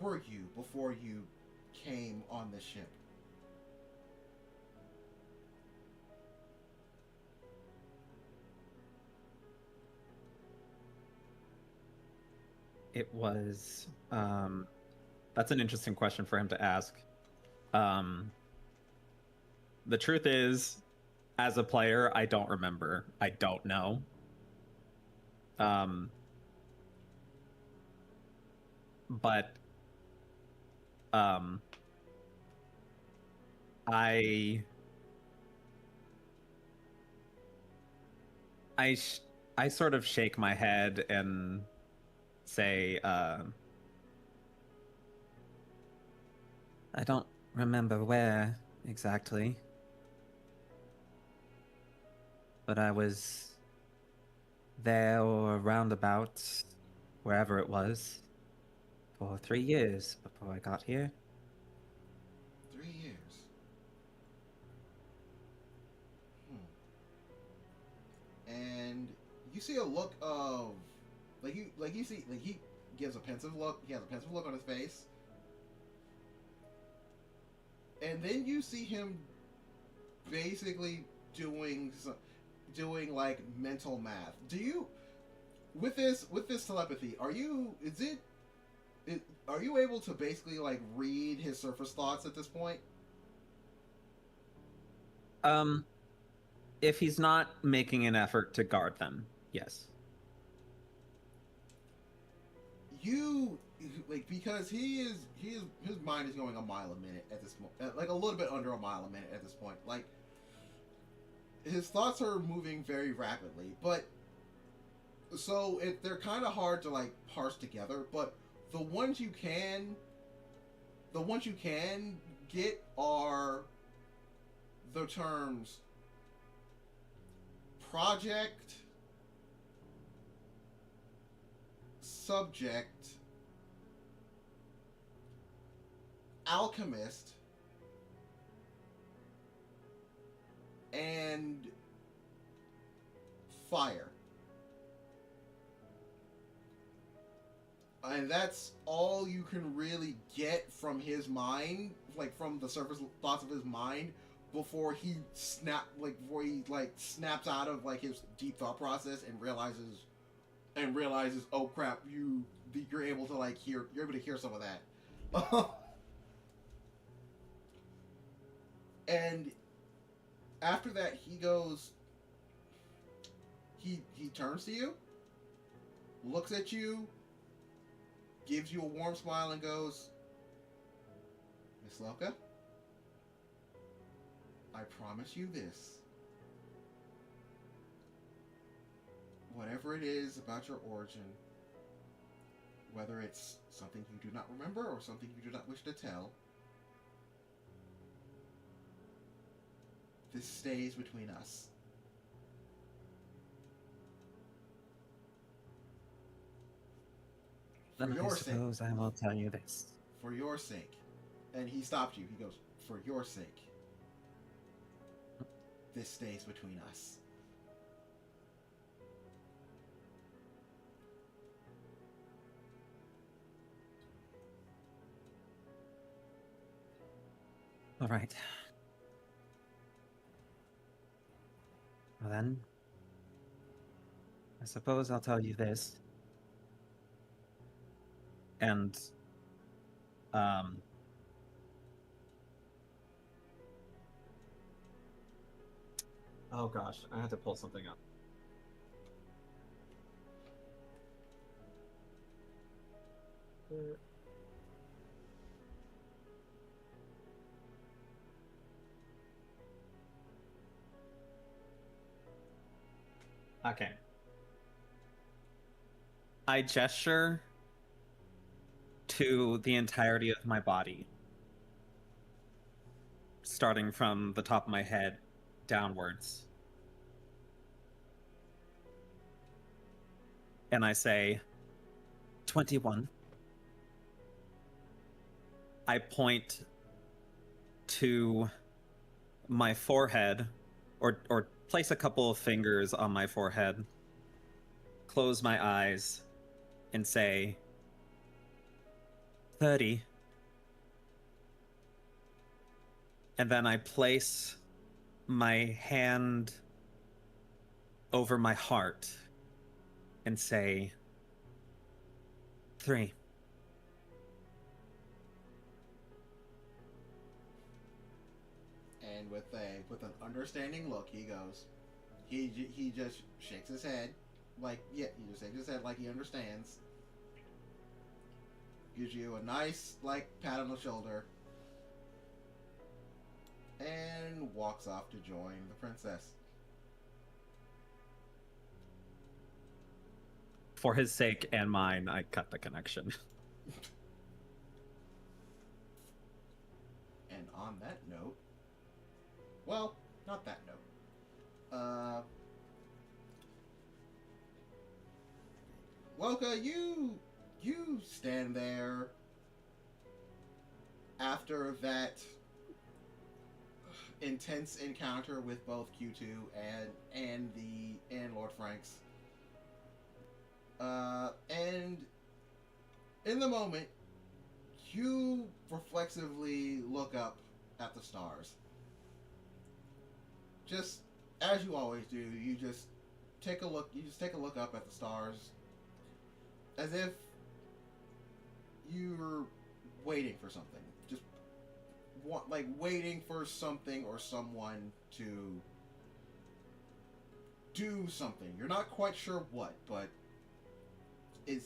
were you before you came on this ship? It was that's an interesting question for him to ask. Um the truth is, as a player, I don't remember. I don't know. Um but um I I sh- I sort of shake my head and say, I don't remember where exactly, but I was there or roundabout wherever it was for 3 years before I got here. 3 years. And you see a look of you see he gives a pensive look. He has a pensive look on his face, and then you see him basically doing like mental math. Do you with this telepathy? Are you able to basically like read his surface thoughts at this point? Um, if he's not making an effort to guard them, yes. You like because his mind is going a mile a minute at this point, like a little bit under a mile a minute at this point. Like his thoughts are moving very rapidly, but so they're kind of hard to like parse together. But the ones you can, the ones you can get are the terms project, subject, alchemist, and fire. And that's all you can really get from his mind, like from the surface thoughts of his mind, before he snaps out of like his deep thought process and realizes, oh crap, you're able to like hear, you're able to hear some of that. And after that, he goes. He turns to you, looks at you, gives you a warm smile, and goes, Miss Loka, I promise you this. Whatever it is about your origin, whether it's something you do not remember or something you do not wish to tell, this stays between us. For Then I your sake. suppose I will tell you this. For your sake. And he stopped you. He goes, for your sake. This stays between us. All right. Well then, I suppose I'll tell you this. And, Oh gosh, I had to pull something up. Okay. I gesture to the entirety of my body, starting from the top of my head downwards. And I say, 21. I point to my forehead, or place a couple of fingers on my forehead, close my eyes and say 30. And then I place my hand over my heart and say 3. And with an understanding look, he goes. He just shakes his head, like he just shakes his head like he understands. Gives you a nice pat on the shoulder, and walks off to join the princess. For his sake and mine, I cut the connection. And on that note, well, not that note. Woka, you stand there after that intense encounter with both Q2 and Lord Franks. And in the moment, you reflexively look up at the stars. Just as you always do, you just take a look up at the stars as if you're waiting for something. Just waiting for something or someone to do something. You're not quite sure what, but it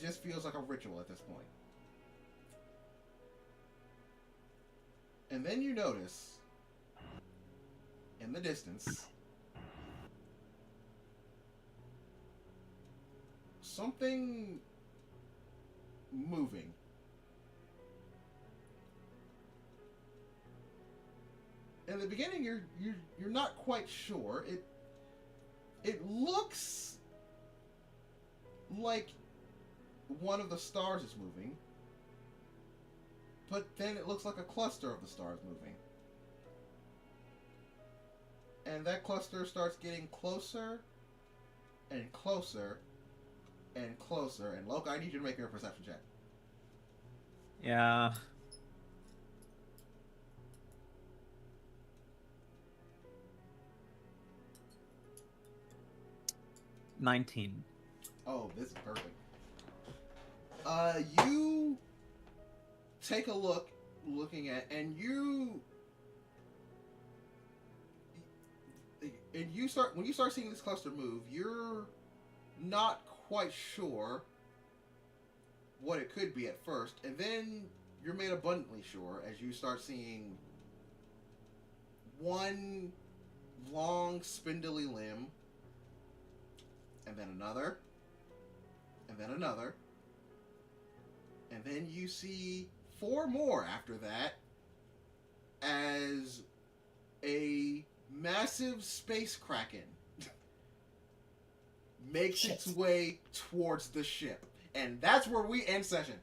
just feels like a ritual at this point. And then you notice in the distance something moving. In the beginning, you're not quite sure. It looks like one of the stars is moving, but then it looks like a cluster of the stars moving. And that cluster starts getting closer and closer and closer. And Loki, I need you to make your perception check. Yeah. $19. Oh, this is perfect. You take a looking at, and when you start seeing this cluster move, you're not quite sure what it could be at first, and then you're made abundantly sure as you start seeing one long spindly limb, and then another, and then another, and then you see 4 more after that as a massive space kraken makes its way towards the ship. And that's where we end session.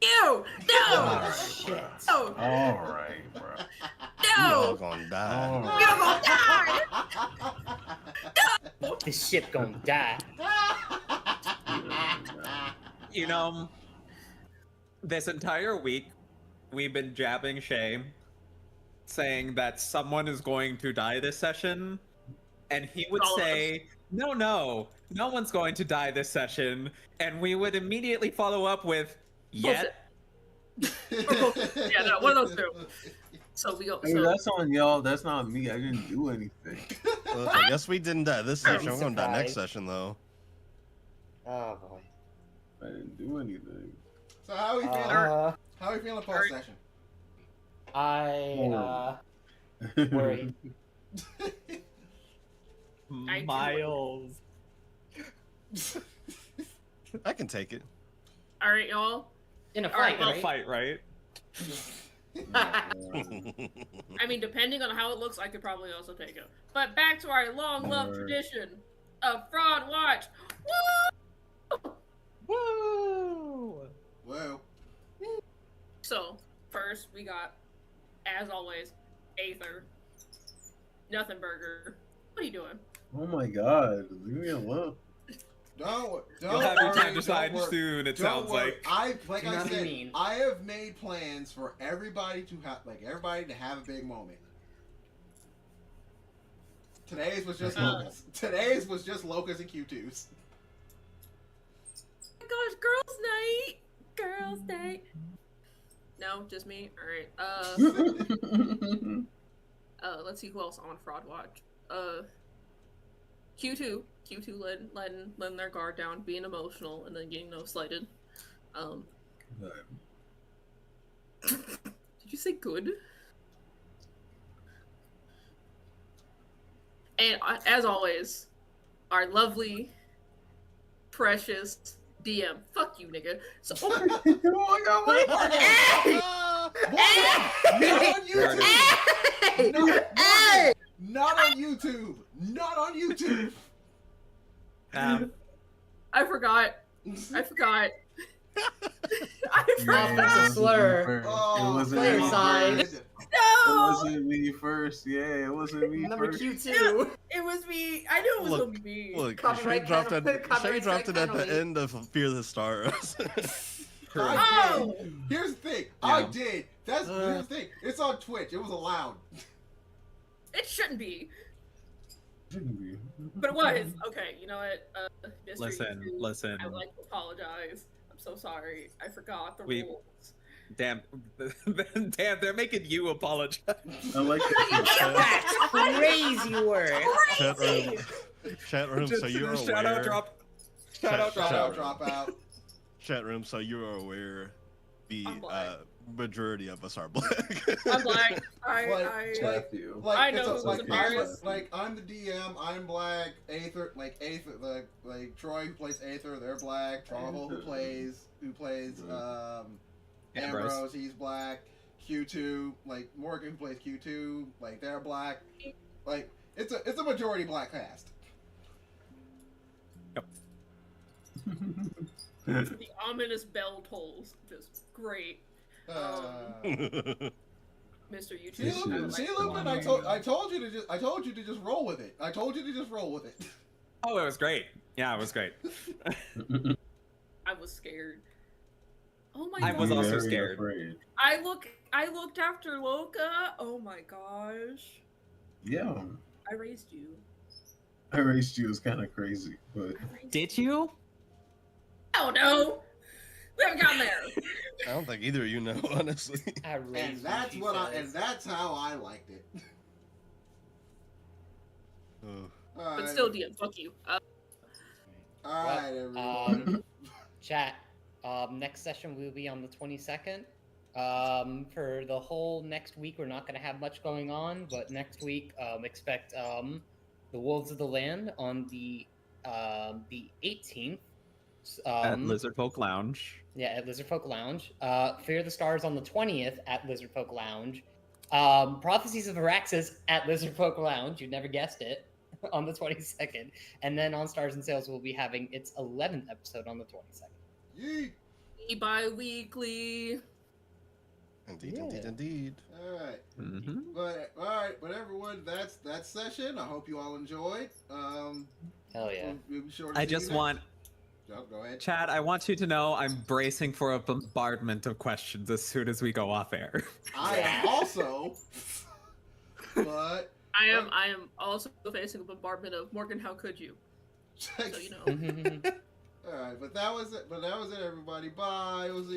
Ew! No! Oh, shit. No! Alright, bro. You all No! gonna die. Alright. We're gonna die! This ship gonna die. You know, this entire week, we've been jabbing Shay, saying that someone is going to die this session, and he would All of say, no one's going to die this session, and we would immediately follow up with, yet. Yeah, no, one of those two. So we go. Hey, So that's on y'all. That's not me. I didn't do anything. Well, I guess we didn't die this session. I'm gonna die next Surprise. session though. Oh boy. I didn't do anything. So how are we feeling? How are we feeling post session? I worry. Miles. I can take it. all right, y'all. In a All right, fight, well, right? Fight, right? I mean, depending on how it looks, I could probably also take it. But back to our long-loved Alright. tradition of Fraud Watch. Woo! Woo! Well, So, first we got, as always, Aether. Nothing Burger. What are you doing? Oh my god, leave me alone. Don't You'll have your worry, time to decide don't worry. soon. It Don't sounds worry. like. Like Do I not be said, mean. I have made plans for everybody to have a big moment. Today's was just Locust. Today's was just Locust and Q2s. Oh my gosh, girls' night! Girls' night. No, just me? Alright. Let's see who else on Fraud Watch. Q2 letting their guard down, being emotional, and then getting slighted. Did you say good? And as always, our lovely, precious DM. Fuck you, nigga. So, Oh my god, wait! Not on YouTube. Not on YouTube. Not on YouTube. I forgot. I forgot. That's a slur. Oh, It wasn't player me side. first. It No! wasn't me first. Yeah, it wasn't me Number first. Q2. It was me. I knew it was Look, gonna be me. Look, Copyright Shay dropped panel- it. Shay copyright dropped it at the penalty. end of Fear the Stars. I Oh! did. Here's the thing. Yeah. I did. Here's the thing. It's on Twitch. It was allowed. It shouldn't be. Shouldn't be. But it was. Okay, you know what? Mr. Listen, YouTube, listen. I would like to apologize. I'm so sorry. I forgot the We- rules. Damn, damn, they're making you apologize. I like That's crazy work. Chat room. Chat room. So you're shout out aware. drop. Shout out drop. Shout out, drop out. Chat room. So you're aware. The I'm black. majority of us are black. I'm black. Like, I Slap you. Like, I know it's who's like, embarrassed. I'm the DM. I'm black. Aether, like Troy who plays Aether. They're black. Travel who plays Ambrose. He's black. Q2, like Morgan who plays Q2. Like they're black. Like it's a majority black cast. the ominous bell tolls. Just great. Mr. YouTube. See, Lupin, I told you to just roll with it. I told you to just roll with it. Oh, it was great. Yeah, it was great. I was scared. Oh my I god. was also Very scared. afraid. I looked after Loka. Oh my gosh. Yeah, I raised you. I raised you is kind of crazy, but Did you? Oh no. We haven't gotten there. I don't think either of you know, honestly. And that's that's how I liked it. But still, DM, fuck you. All right, everyone. Chat. Next session will be on the 22nd. For the whole next week, we're not going to have much going on, but next week, expect the Wolves of the Land on the 18th. At Lizard Folk Lounge. Yeah, at Lizard Folk Lounge. Fear the Stars on the 20th at Lizard Folk Lounge. Prophecies of Araxis at Lizard Folk Lounge. You never guessed it. On the 22nd. And then on Stars and Sails, we'll be having its 11th episode on the 22nd. Yeet. Bi-weekly. Indeed. All right. Mm-hmm. But everyone, that's that session. I hope you all enjoyed. Hell yeah. We'll be sure to I see you just next- want, Go ahead. Chad, I want you to know I'm bracing for a bombardment of questions as soon as we go off air. I am also, but I am also facing a bombardment of Morgan, how could you? So you know. all right. But that was it. Everybody. Bye. We'll see you.